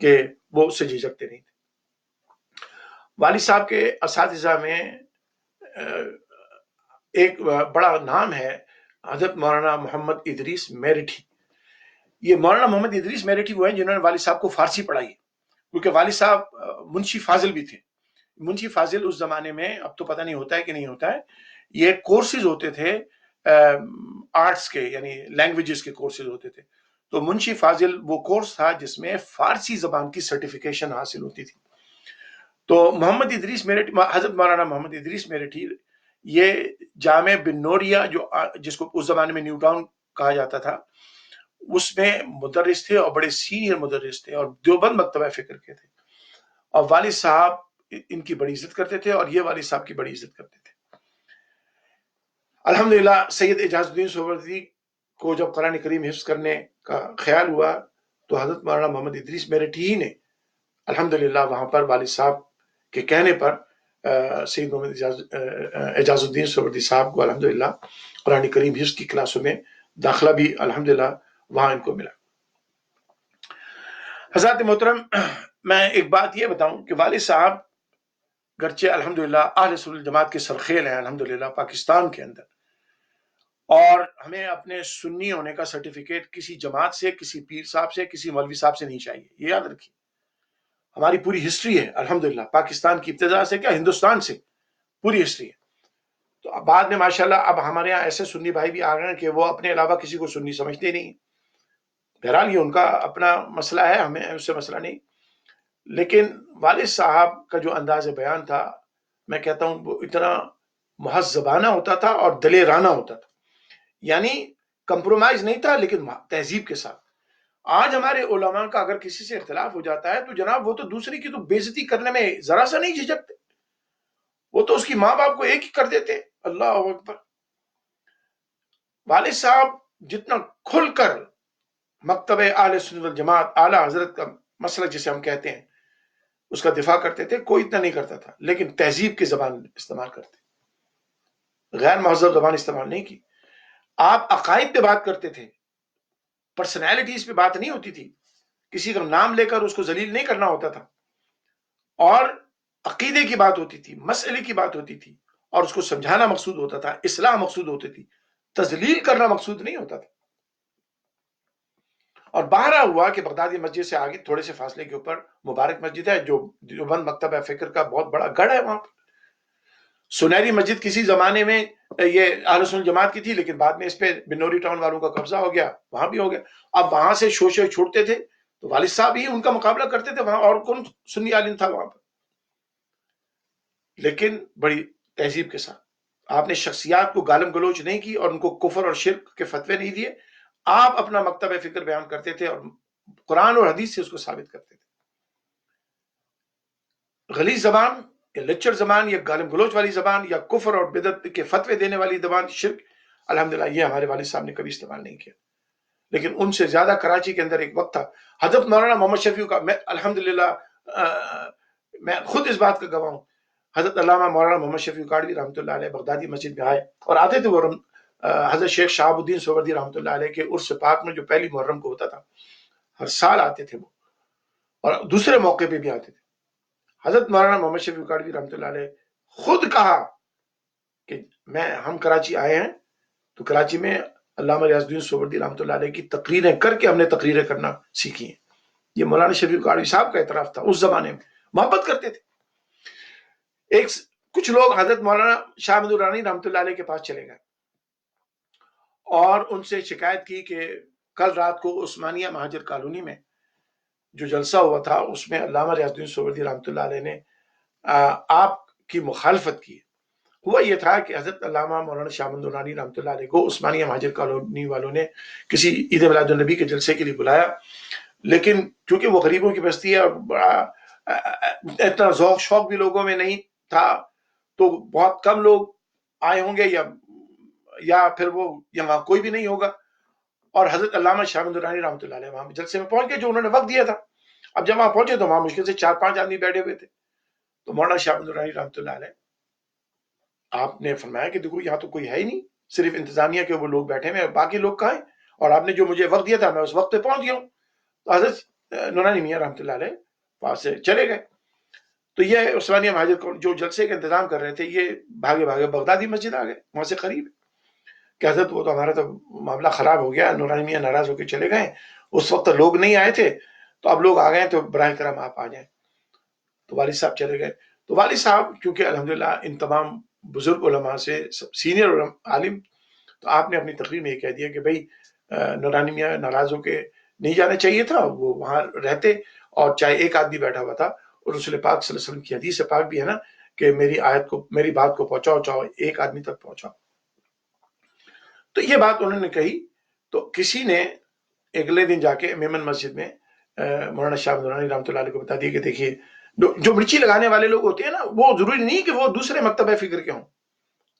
کہ وہ اس سے جھجکتے نہیں تھے. والد صاحب کے اساتذہ میں ایک بڑا نام ہے حضرت مولانا محمد ادریس میرٹھی. یہ مولانا محمد ادریس میرٹھی وہ ہیں جنہوں نے والد صاحب کو فارسی پڑھائی ہے، کیونکہ والد صاحب منشی فاضل بھی تھے. منشی فاضل اس زمانے میں، اب تو پتہ نہیں ہوتا ہے کہ نہیں ہوتا ہے، یہ کورسز ہوتے تھے آرٹس کے یعنی لینگویجز کے کورسز ہوتے تھے. تو منشی فاضل وہ کورس تھا جس میں فارسی زبان کی سرٹیفکیشن حاصل ہوتی تھی. تو محمد ادریس میرٹھی، حضرت مولانا محمد ادریس میرٹھی، یہ جامع بن نوریہ جو جس کو اس زمانے میں نیو ٹاؤن کہا جاتا تھا، اس میں مدرس تھے اور بڑے سینئر مدرس تھے اور دیوبند مکتبہ فکر کے تھے. اور والد صاحب ان کی بڑی عزت کرتے تھے اور یہ والد صاحب کی بڑی عزت کرتے تھے. الحمدللہ سید اعجاز الدین سہروردی کو جب قرآن کریم حفظ کرنے کا خیال ہوا تو حضرت مولانا محمد ادریس میرٹھی ہی نے الحمدللہ وہاں پر والد صاحب کے کہنے پر سید محمد اعجاز الدین سہروردی صاحب کو الحمدللہ قرآن کریم حفظ کی کلاسوں میں داخلہ بھی الحمدللہ وہاں ان کو ملا. حضرات محترم، میں ایک بات یہ بتاؤں کہ والد صاحب گرچہ الحمدللہ اہل سنت والجماعت کے سرخیل ہیں الحمدللہ پاکستان کے اندر، اور ہمیں اپنے سنی ہونے کا سرٹیفکیٹ کسی جماعت سے، کسی پیر صاحب سے، کسی مولوی صاحب سے نہیں چاہیے. یہ یاد رکھیے، ہماری پوری ہسٹری ہے الحمدللہ، پاکستان کی ابتدا سے کیا ہندوستان سے پوری ہسٹری ہے. تو بعد میں ماشاءاللہ اب ہمارے یہاں ایسے سنی بھائی بھی آ گئے ہیں کہ وہ اپنے علاوہ کسی کو سنی سمجھتے نہیں. بہرحال یہ ان کا اپنا مسئلہ ہے، ہمیں اس سے مسئلہ نہیں. لیکن والد صاحب کا جو انداز بیان تھا، میں کہتا ہوں وہ اتنا مہذبانہ ہوتا تھا اور دلیرانہ ہوتا تھا، یعنی کمپرومائز نہیں تھا لیکن تہذیب کے ساتھ. آج ہمارے علماء کا اگر کسی سے اختلاف ہو جاتا ہے تو جناب وہ تو دوسرے کی تو بے عزتی کرنے میں ذرا سا نہیں جھجکتے، وہ تو اس کی ماں باپ کو ایک ہی کر دیتے. اللہ اکبر. والد صاحب جتنا کھل کر مکتبہ اہل سنت والجماعت اعلی حضرت کا مسلک جسے ہم کہتے ہیں اس کا دفاع کرتے تھے، کوئی اتنا نہیں کرتا تھا، لیکن تہذیب کی زبان استعمال کرتے، غیر مہذب زبان استعمال نہیں کی. آپ عقائد پہ بات کرتے تھے، پرسنالٹیز پہ بات نہیں ہوتی تھی، کسی کا نام لے کر اس کو ذلیل نہیں کرنا ہوتا تھا، اور عقیدے کی بات ہوتی تھی، مسئلے کی بات ہوتی تھی، اور اس کو سمجھانا مقصود ہوتا تھا، اصلاح مقصود ہوتی تھی، تذلیل کرنا مقصود نہیں ہوتا تھا. اور باہر ہوا کہ بغدادی مسجد سے آگے تھوڑے سے فاصلے کے اوپر مبارک مسجد ہے جو دیوبند مکتبہ فکر کا بہت بڑا گڑھ ہے. وہاں پر سنہری مسجد کسی زمانے میں یہ اہل سنت جماعت کی تھی، لیکن بعد میں اس پہ بنوری ٹاؤن والوں کا قبضہ ہو گیا، وہاں بھی ہو گیا. اب وہاں سے شوشے چھوڑتے تھے تو والد صاحب ہی ان کا مقابلہ کرتے تھے وہاں، اور کون سنی عالم تھا وہاں پر. لیکن بڑی تہذیب کے ساتھ آپ نے شخصیات کو گالم گلوچ نہیں کی اور ان کو کفر اور شرک کے فتوے نہیں دیے. آپ اپنا مکتبہ فکر بیان کرتے تھے اور قرآن اور حدیث سے اس کو ثابت کرتے تھے. غلیظ زبان یا لچر زبان یا گالم گلوچ والی زبان یا کفر اور بدعت کے فتوے دینے والی زبان، شرک، الحمدللہ یہ ہمارے والد صاحب نے کبھی استعمال نہیں کیا. لیکن ان سے زیادہ کراچی کے اندر ایک وقت تھا حضرت مولانا محمد شفیع کا، میں الحمدللہ میں خود اس بات کا گواہ ہوں، حضرت علامہ مولانا محمد شفیع کاڑوی رحمۃ اللہ علیہ بغدادی مسجد میں آئے اور آتے تھے. وہ حضرت شیخ شہاب الدین سہروردی رحمۃ اللہ علیہ کے عرس پاک میں جو پہلی محرم کو ہوتا تھا، ہر سال آتے تھے وہ، اور دوسرے موقع پہ بھی آتے تھے. حضرت مولانا محمد شفیع کاڑوی رحمۃ اللہ علیہ خود کہا کہ ہم کراچی آئے ہیں تو کراچی میں علامہ ریاض الدین سہروردی رحمۃ اللہ علیہ کی تقریریں کر کے ہم نے تقریریں کرنا سیکھی ہیں. یہ مولانا شفیع کاڑوی صاحب کا اعتراف تھا. اس زمانے میں محبت کرتے تھے. کچھ لوگ حضرت مولانا شاہ احمد درانی رحمۃ اللہ علیہ کے پاس چلے گئے اور ان سے شکایت کی کہ کل رات کو عثمانیہ مہاجر کالونی میں جو جلسہ ہوا تھا اس میں علامہ ریاض الدین سہروردی رحمۃ اللہ علیہ نے آپ کی مخالفت کی. ہوا یہ تھا کہ حضرت علامہ مولانا شاہ احمد درانی رحمۃ اللہ علیہ کو عثمانیہ مہاجر کالونی والوں نے کسی عید میلاد النبی کے جلسے کے لیے بلایا، لیکن چونکہ وہ غریبوں کی بستی ہے اور بڑا اتنا ذوق شوق بھی لوگوں میں نہیں تھا، تو بہت کم لوگ آئے ہوں گے یا پھر وہ یہاں کوئی بھی نہیں ہوگا. اور حضرت علامہ شاہ احمد درانی رحمۃ اللہ علیہ وہاں جلسے میں پہنچ گئے جو انہوں نے وقت دیا تھا. اب جب وہاں پہنچے تو وہاں مشکل سے 4-5 آدمی بیٹھے ہوئے تھے. تو مولانا شاہ احمد درانی رحمۃ اللہ علیہ آپ نے فرمایا کہ دیکھو یہاں تو کوئی ہے ہی نہیں، صرف انتظامیہ کے وہ لوگ بیٹھے ہوئے، باقی لوگ کہاں ہیں، اور آپ نے جو مجھے وقت دیا تھا میں اس وقت پہ پہنچ گیا ہوں. تو حضرت نورانی میاں رحمۃ اللہ علیہ پاس سے چلے گئے. تو یہ عثمانیہ مہاجر جو جلسے کا انتظام کر رہے تھے یہ بھاگے بھاگے بغدادی مسجد آ گئے، وہاں سے قریب کہ حضرت وہ تو ہمارا تو معاملہ خراب ہو گیا، نورانی میاں ناراض ہو کے چلے گئے، اس وقت لوگ نہیں آئے تھے، تو اب لوگ آ گئے تو براہ کرم آپ آ جائیں. تو والد صاحب چلے گئے. تو والد صاحب کیونکہ الحمدللہ ان تمام بزرگ علماء سے سینئر عالم تو آپ نے اپنی تقریر میں یہ کہہ دیا کہ بھائی نورانی میاں ناراض ہو کے نہیں جانا چاہیے تھا، وہ وہاں رہتے، اور چاہے ایک آدمی بیٹھا ہوا تھا، اور رسول پاک صلی اللہ علیہ وسلم کی حدیث پاک بھی ہے نا کہ میری بات کو پہنچاؤ، چاہو ایک آدمی تک پہنچاؤ۔ تو یہ بات انہوں نے کہی، تو کسی نے اگلے دن جا کے میمن مسجد میں مولانا شاہ نورانی رحمۃ اللہ علیہ کو بتا دیا کہ دیکھیے جو مرچی لگانے والے لوگ ہوتے ہیں نا، وہ ضروری نہیں کہ وہ دوسرے مکتبہ فکر کے ہوں،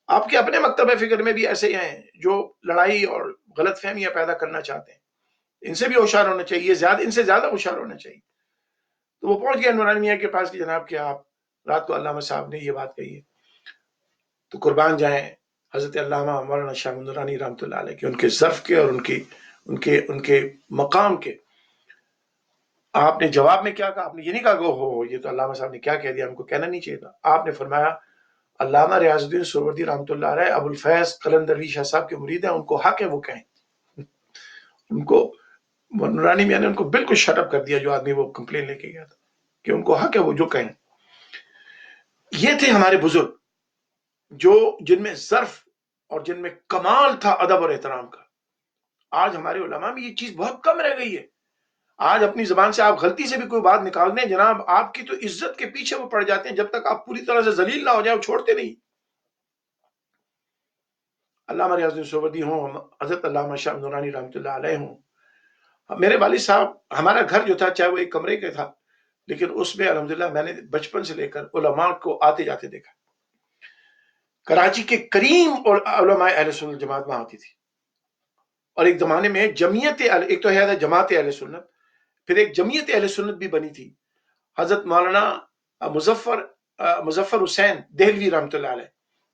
آپ کے اپنے مکتبہ فکر میں بھی ایسے ہی ہیں جو لڑائی اور غلط فہمیاں پیدا کرنا چاہتے ہیں، ان سے بھی ہوشیار ہونا چاہیے، ان سے زیادہ ہوشیار ہونا چاہیے۔ تو وہ پہنچ گیا نورانی میاں کے پاس کہ جناب کہ آپ رات کو علامہ صاحب نے یہ بات کہی ہے، تو قربان جائیں حضرت علامہ مولانا شاہ نورانی رحمۃ اللہ علیہ کے، ان کے ظرف کے اور ان کے مقام کے۔ آپ نے جواب میں کیا کہا؟ آپ نے یہ نہیں کہا کہ ہو یہ تو علامہ صاحب نے کیا کہہ دیا، ہم کو کہنا نہیں چاہیے تھا۔ آپ نے فرمایا علامہ ریاض الدین سہروردی رحمۃ اللہ علیہ ابو الفیض قلندروی شاہ صاحب کے مرید ہیں، ان کو حق ہے وہ کہیں۔ ان کو نورانی میاں نے ان کو بالکل شٹ اپ کر دیا، جو آدمی وہ کمپلین لے کے گیا تھا، کہ ان کو حق ہے وہ جو کہیں۔ یہ تھے ہمارے بزرگ، جن میں ظرف اور جن میں کمال تھا ادب اور احترام کا۔ آج ہمارے علماء میں یہ چیز بہت کم رہ گئی ہے۔ آج اپنی زبان سے آپ غلطی سے بھی کوئی بات نکال دیں، جناب آپ کی تو عزت کے پیچھے وہ پڑ جاتے ہیں، جب تک آپ پوری طرح سے ذلیل نہ ہو جائے وہ چھوڑتے نہیں۔ علامہ ریاض الدین سہروردی ہوں، حضرت علامہ شاہ نورانی رحمۃ اللہ علیہ ہوں، میرے والد صاحب، ہمارا گھر جو تھا چاہے وہ ایک کمرے کا تھا، لیکن اس میں الحمدللہ میں نے بچپن سے لے کر علماء کو آتے جاتے دیکھا۔ کراچی کے کریم علماء اہل سنت جماعت وہاں آتی تھی، اور ایک زمانے میں ایک تو ہے جماعت اہل سنت، پھر ایک جمعیت اہل سنت بھی بنی تھی۔ حضرت مولانا مظفر حسین دہلوی رحمۃ اللہ علیہ،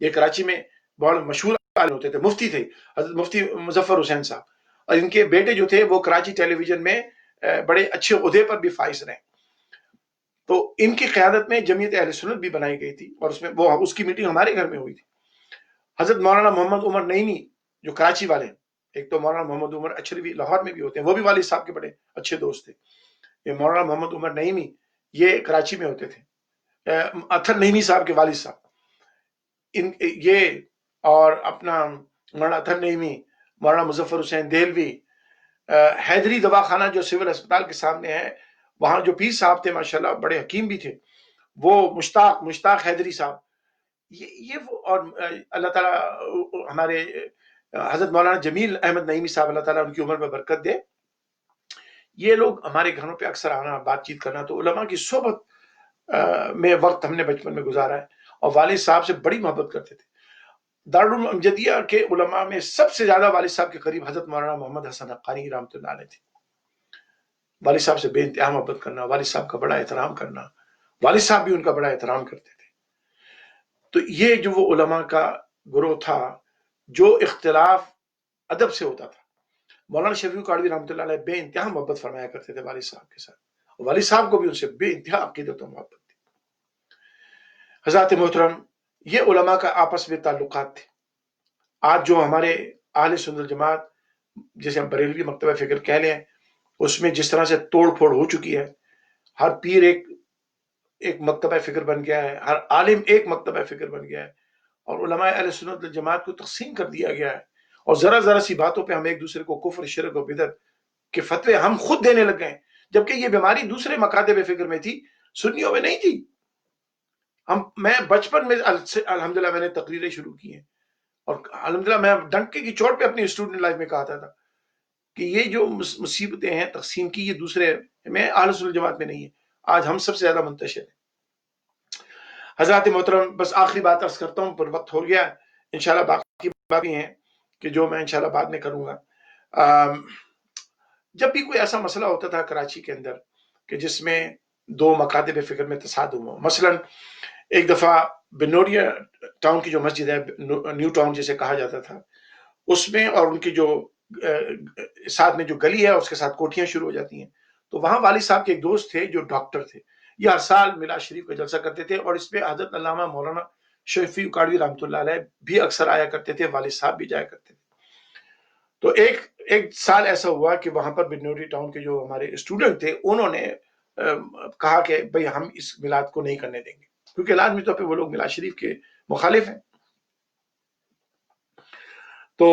یہ کراچی میں بہت مشہور عالم ہوتے تھے، مفتی تھے، حضرت مفتی مظفر حسین صاحب، اور ان کے بیٹے جو تھے وہ کراچی ٹیلی ویژن میں بڑے اچھے عہدے پر بھی فائز رہے۔ تو ان کی قیادت میں جمعیت اہل سنت بھی بنائی گئی تھی، اور اس کی میٹنگ ہمارے گھر میں ہوئی تھی۔ حضرت مولانا محمد عمر نعیمی جو کراچی والے ہیں، ایک تو مولانا محمد عمر اچھروی لاہور میں بھی ہوتے ہیں، وہ بھی والد صاحب کے بڑے اچھے دوست تھے۔ یہ مولانا محمد عمر نعیمی یہ کراچی میں ہوتے تھے، اطہر نعیمی صاحب کے والد صاحب یہ، اور اپنا مولانا اطہر نعیمی، مولانا مظفر حسین دہلوی، حیدری دواخانہ جو سول اسپتال کے سامنے ہے، وہاں جو پیر صاحب تھے ماشاءاللہ بڑے حکیم بھی تھے، وہ مشتاق حیدری صاحب، یہ وہ، اور اللہ تعالیٰ ہمارے حضرت مولانا جمیل احمد نعیمی صاحب، اللہ تعالیٰ ان کی عمر میں برکت دے، یہ لوگ ہمارے گھروں پہ اکثر آنا، بات چیت کرنا۔ تو علماء کی صحبت میں وقت ہم نے بچپن میں گزارا ہے، اور والد صاحب سے بڑی محبت کرتے تھے۔ دارالعلوم امجدیہ کے علماء میں سب سے زیادہ والد صاحب کے قریب حضرت مولانا محمد حسن حقانی رحمۃ اللہ علیہ تھے۔ والد صاحب سے بے انتہا محبت کرنا، والد صاحب کا بڑا احترام کرنا، والد صاحب بھی ان کا بڑا احترام کرتے تھے۔ تو یہ جو وہ علماء کا گروہ تھا جو اختلاف ادب سے ہوتا تھا، مولانا شفیع کاڑوی رحمۃ اللہ علیہ بے انتہا محبت فرمایا کرتے تھے والد صاحب کے ساتھ، اور والد صاحب کو بھی ان سے بے انتہا عقیدت و محبت تھی۔ حضرات محترم، یہ علماء کا آپس میں تعلقات تھے۔ آج جو ہمارے اہل سنت جماعت، جسے ہم بریلوی مکتبہ فکر کہہ لیں، اس میں جس طرح سے توڑ پھوڑ ہو چکی ہے، ہر پیر ایک مکتبہ فکر بن گیا ہے، ہر عالم ایک مکتبہ فکر بن گیا ہے، اور علماء اہل سنت جماعت کو تقسیم کر دیا گیا ہے، اور ذرا ذرا سی باتوں پہ ہم ایک دوسرے کو کفر، شرک اور بدعت کے فتوے ہم خود دینے لگ گئے، جبکہ یہ بیماری دوسرے مکاتب فکر میں تھی، سنیوں میں نہیں تھی۔ میں بچپن میں الحمدللہ میں نے تقریریں شروع کی ہیں، اور الحمدللہ میں ڈنکے کی چوٹ پہ اپنی اسٹوڈنٹ لائف میں کہا تھا کہ یہ جو مصیبتیں ہیں تقسیم کی، یہ دوسرے میں اہل سنت جماعت میں نہیں ہے، آج ہم سب سے زیادہ منتشر ہیں۔ حضرات محترم، بس آخری بات عرض کرتا ہوں، پر وقت ہو گیا، انشاءاللہ باقی بات بھی ہیں کہ جو میں انشاءاللہ بعد میں کروں گا۔ جب بھی کوئی ایسا مسئلہ ہوتا تھا کراچی کے اندر کہ جس میں دو مکاتب فکر میں تصادم ہو، مثلا ایک دفعہ بنوریا ٹاؤن کی جو مسجد ہے، نیو ٹاؤن جسے کہا جاتا تھا، اس میں اور ان کی جو ساتھ میں جو گلی ہے اس کے ساتھ کوٹھیاں شروع ہو جاتی ہیں، تو وہاں والد صاحب کے ایک دوست تھے جو ڈاکٹر تھے، یہ ہر سال میلاد شریف کا جلسہ کرتے تھے، اور اس میں حضرت علامہ مولانا شفیع کاڑوی رحمۃ اللہ علیہ بھی اکثر آیا کرتے تھے، والد صاحب بھی جایا کرتے تھے۔ تو ایک سال ایسا ہوا کہ وہاں پر بنوری ٹاؤن کے جو ہمارے اسٹوڈنٹ تھے، انہوں نے کہا کہ بھئی ہم اس میلاد کو نہیں کرنے دیں گے، کیونکہ لازمی طور پہ وہ لوگ میلاد شریف کے مخالف ہیں۔ تو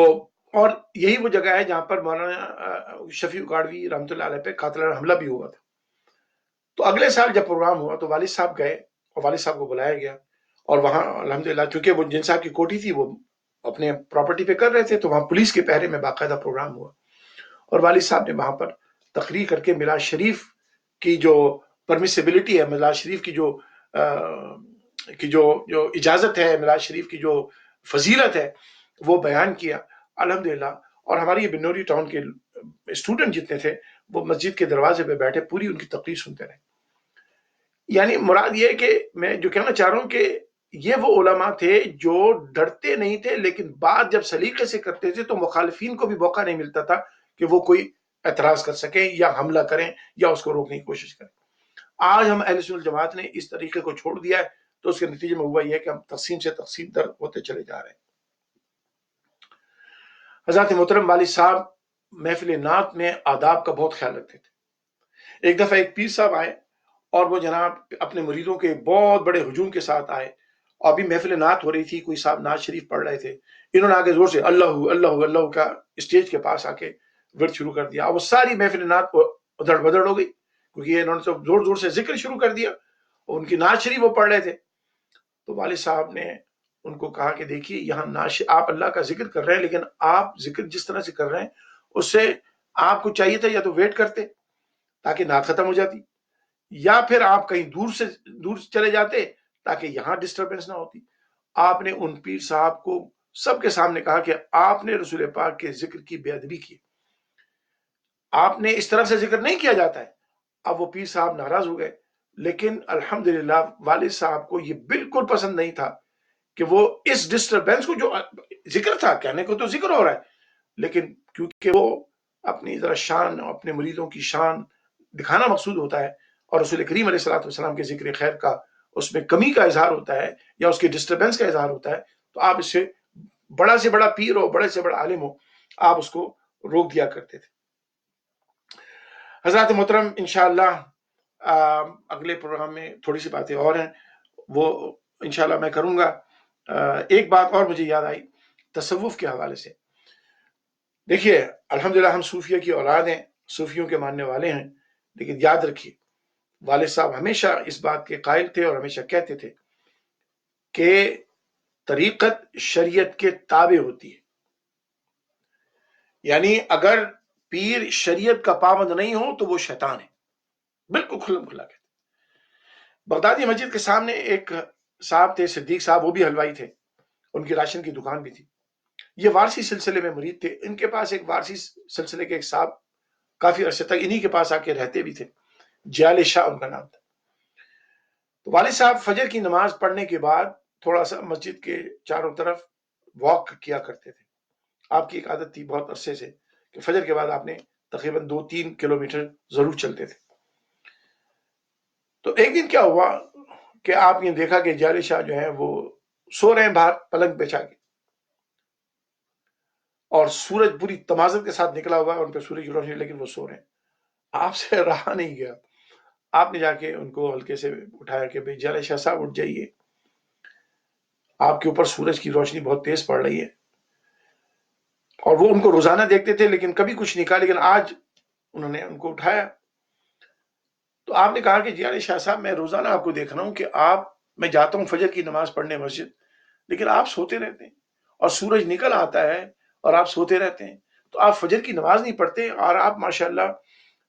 اور یہی وہ جگہ ہے جہاں پر مولانا شفیع اکاڑوی رحمۃ اللہ علیہ پہ قاتلانہ حملہ بھی ہوا تھا. تو اگلے سال جب پروگرام ہوا تو والد صاحب گئے اور والد صاحب کو بلایا گیا, اور وہاں الحمدللہ چونکہ وہ جن صاحب کی کوٹھی تھی وہ اپنے پراپرٹی پہ کر رہے تھے, تو وہاں پولیس کے پہرے میں باقاعدہ پروگرام ہوا, اور والد صاحب نے وہاں پر تقریر کر کے میلاد شریف کی جو پرمیسیبلٹی ہے, میلاد شریف کی جو اجازت ہے, میلاد شریف کی جو فضیلت ہے, وہ بیان کیا الحمدللہ. اور ہماری بنوری ٹاؤن کے اسٹوڈنٹ جتنے تھے وہ مسجد کے دروازے پہ بیٹھے پوری ان کی تقریر سنتے رہے. یعنی مراد یہ ہے کہ میں جو کہنا چاہ رہا ہوں کہ یہ وہ علماء تھے جو ڈرتے نہیں تھے, لیکن بات جب سلیقے سے کرتے تھے تو مخالفین کو بھی موقع نہیں ملتا تھا کہ وہ کوئی اعتراض کر سکیں یا حملہ کریں یا اس کو روکنے کی کوشش کریں. آج ہم اہل سنت جماعت نے اس طریقے کو چھوڑ دیا ہے, تو اس کے نتیجے میں ہوا یہ ہے کہ ہم تقسیم سے تقسیم در ہوتے چلے جا رہے ہیں. حضرت محترم والد صاحب محفل نعت میں آداب کا بہت خیال رکھتے تھے. ایک دفعہ ایک پیر صاحب آئے اور وہ جناب اپنے مریدوں کے بہت بڑے ہجوم کے ساتھ آئے, اور ابھی محفل نعت ہو رہی تھی, کوئی صاحب نعت شریف پڑھ رہے تھے, انہوں نے آگے زور سے اللہ اللہ اللہ کا اسٹیج کے پاس آ کے ورد شروع کر دیا, اور وہ ساری محفل نعت ادھڑ بدڑ ہو گئی, کیونکہ انہوں نے تو زور زور سے ذکر شروع کر دیا, اور ان کی نعت شریف وہ پڑھ رہے تھے. تو والد صاحب نے ان کو کہا کہ دیکھیے یہاں آپ اللہ کا ذکر کر رہے ہیں, لیکن آپ ذکر جس طرح سے کر رہے ہیں اس سے آپ کو چاہیے تھا یا تو ویٹ کرتے تاکہ نعت ختم ہو جاتی, یا پھر آپ کہیں دور چلے جاتے تاکہ یہاں ڈسٹربنس نہ ہوتی. آپ نے ان پیر صاحب کو سب کے سامنے کہا کہ آپ نے رسول پاک کے ذکر کی بے ادبی کی, آپ نے اس طرح سے ذکر نہیں کیا جاتا ہے. اب وہ پیر صاحب ناراض ہو گئے, لیکن الحمدللہ والد صاحب کو یہ بالکل پسند نہیں تھا کہ وہ اس ڈسٹربنس کو, جو ذکر تھا کہنے کو تو ذکر ہو رہا ہے, لیکن کیونکہ وہ اپنی ذرا شان, اپنے مریدوں کی شان دکھانا مقصود ہوتا ہے, اور رسول کریم علیہ الصلوۃ والسلام کے ذکر خیر کا اس میں کمی کا اظہار ہوتا ہے یا اس کے ڈسٹربنس کا اظہار ہوتا ہے, تو آپ اس سے بڑا سے بڑا پیر ہو, بڑے سے بڑا عالم ہو, آپ اس کو روک دیا کرتے تھے. حضرات محترم انشاءاللہ اگلے پروگرام میں تھوڑی سی باتیں اور ہیں, وہ انشاءاللہ میں کروں گا. ایک بات اور مجھے یاد آئی تصوف کے حوالے سے. دیکھیے الحمدللہ ہم صوفیہ کی اولاد ہیں, صوفیوں کے ماننے والے ہیں, لیکن یاد رکھیے والد صاحب ہمیشہ اس بات کے قائل تھے اور ہمیشہ کہتے تھے کہ طریقت شریعت کے تابع ہوتی ہے. یعنی اگر پیر شریعت کا پابند نہیں ہو تو وہ شیطان ہے, بالکل کھلم کھلا کہتے. بغدادی مسجد کے سامنے ایک صاحب تھے, صدیق صاحب, وہ بھی حلوائی تھے, ان کی راشن کی دکان بھی تھی. یہ وارسی سلسلے میں مرید تھے. ان کے پاس ایک وارسی سلسلے کے ایک صاحب کافی عرصے تک انہی کے پاس آ کے رہتے بھی تھے, جیال شاہ ان کا نام تھا. تو والد صاحب فجر کی نماز پڑھنے کے بعد تھوڑا سا مسجد کے چاروں طرف واک کیا کرتے تھے. آپ کی ایک عادت تھی بہت عرصے سے کہ فجر کے بعد آپ نے تقریباً 2-3 کلومیٹر ضرور چلتے تھے. تو ایک دن کیا ہوا کہ آپ نے دیکھا کہ جیال شاہ جو ہے وہ سو رہے ہیں باہر پلنگ بچھا کے, اور سورج پوری تمازت کے ساتھ نکلا ہوا ہے, ان پہ سورج کی روشنی, لیکن وہ سو رہے ہیں. آپ سے رہا نہیں گیا, آپ نے جا کے ان کو ہلکے سے اٹھایا کہ بھائی جیال شاہ صاحب اٹھ جائیے, آپ کے اوپر سورج کی روشنی بہت تیز پڑ رہی ہے. اور وہ ان کو روزانہ دیکھتے تھے لیکن کبھی کچھ نہیں کہا, لیکن آج انہوں نے ان کو اٹھایا. تو آپ نے کہا کہ جیال شاہ صاحب میں روزانہ آپ کو دیکھ رہا ہوں کہ میں جاتا ہوں فجر کی نماز پڑھنے مسجد, لیکن آپ سوتے رہتے ہیں, اور سورج نکل آتا ہے اور آپ سوتے رہتے ہیں. تو آپ فجر کی نماز نہیں پڑھتے, اور آپ ماشاءاللہ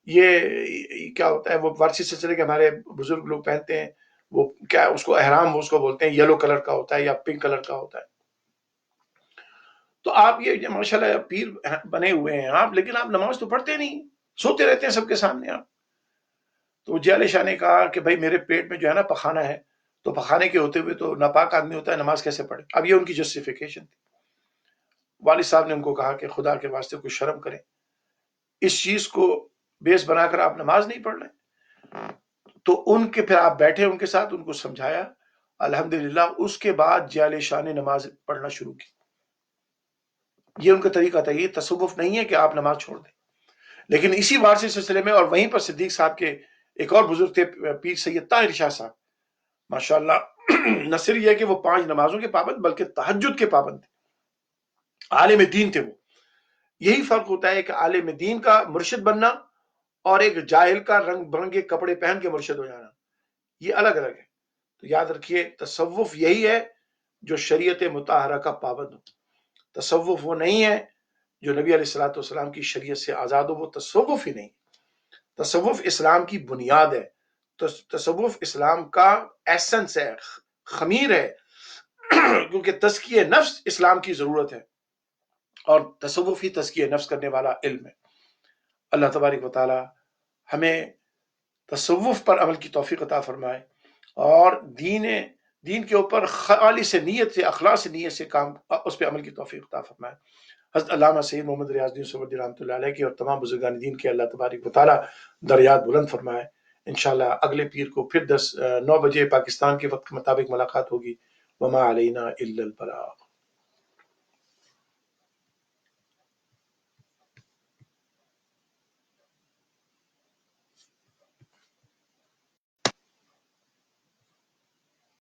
یہ کیا ہوتا ہے, وہ وارسی سلسلے کے ہمارے بزرگ لوگ پہنتے ہیں, وہ کیا اس کو احرام اس کو بولتے ہیں, یلو کلر کا ہوتا ہے یا پنک کلر کا ہوتا ہے. تو آپ یہ ماشاءاللہ پیر بنے ہوئے ہیں آپ, لیکن آپ نماز تو پڑھتے نہیں, سوتے رہتے ہیں سب کے سامنے آپ. تو جیال شاہ نے کہا کہ بھائی میرے پیٹ میں جو ہے نا پخانہ ہے, تو پخانے کے ہوتے ہوئے تو ناپاک آدمی ہوتا ہے, نماز کیسے پڑھے. اب یہ ان کی جسٹیفیکیشن تھی. والد صاحب نے ان کو کہا کہ خدا کے واسطے کوئی شرم کریں, اس چیز کو بیس بنا کر آپ نماز نہیں پڑھ رہے. تو ان کے پھر آپ بیٹھے ان کے ساتھ, ان کو سمجھایا, الحمدللہ اس کے بعد جیال شاہ نے نماز پڑھنا شروع کی. یہ ان کا طریقہ تھا, یہ تصوف نہیں ہے کہ آپ نماز چھوڑ دیں. لیکن اسی وارسی سلسلے میں, اور وہیں پر صدیق صاحب کے ایک اور بزرگ تھے پیر سید طاہر شاہ صاحب, ماشاءاللہ نہ صرف یہ کہ وہ 5 نمازوں کے پابند بلکہ تہجد کے پابند تھے. عالم دین تھے وہ. یہی فرق ہوتا ہے کہ عالم دین کا مرشد بننا اور ایک جاہل کا رنگ برنگے کپڑے پہن کے مرشد ہو جانا، یہ الگ الگ ہے. تو یاد رکھیے تصوف یہی ہے جو شریعت مطہرہ کا پابند ہو. تصوف وہ نہیں ہے جو نبی علیہ الصلوۃ والسلام کی شریعت سے آزاد ہو، وہ تصوف ہی نہیں. تصوف اسلام کی بنیاد ہے، تصوف اسلام کا ایسنس ہے، خمیر ہے، کیونکہ تزکیہ نفس اسلام کی ضرورت ہے اور تصوف ہی تزکیہ نفس کرنے والا علم ہے. اللہ تبارک و تعالی ہمیں تصوف پر عمل کی توفیق عطا فرمائے اور دین کے اوپر خالص نیت سے، اخلاص نیت سے کام، اس پہ عمل کی توفیق عطا فرمائے. حضرت علامہ سید محمد ریاض الدین سہروردی رحمۃ اللہ علیہ کی اور تمام بزرگان دین کے اللہ تبارک و تعالی درجات بلند فرمائے. انشاءاللہ اگلے پیر کو پھر 9 بجے پاکستان کے وقت کے مطابق ملاقات ہوگی. وما علینا الا البلاغ.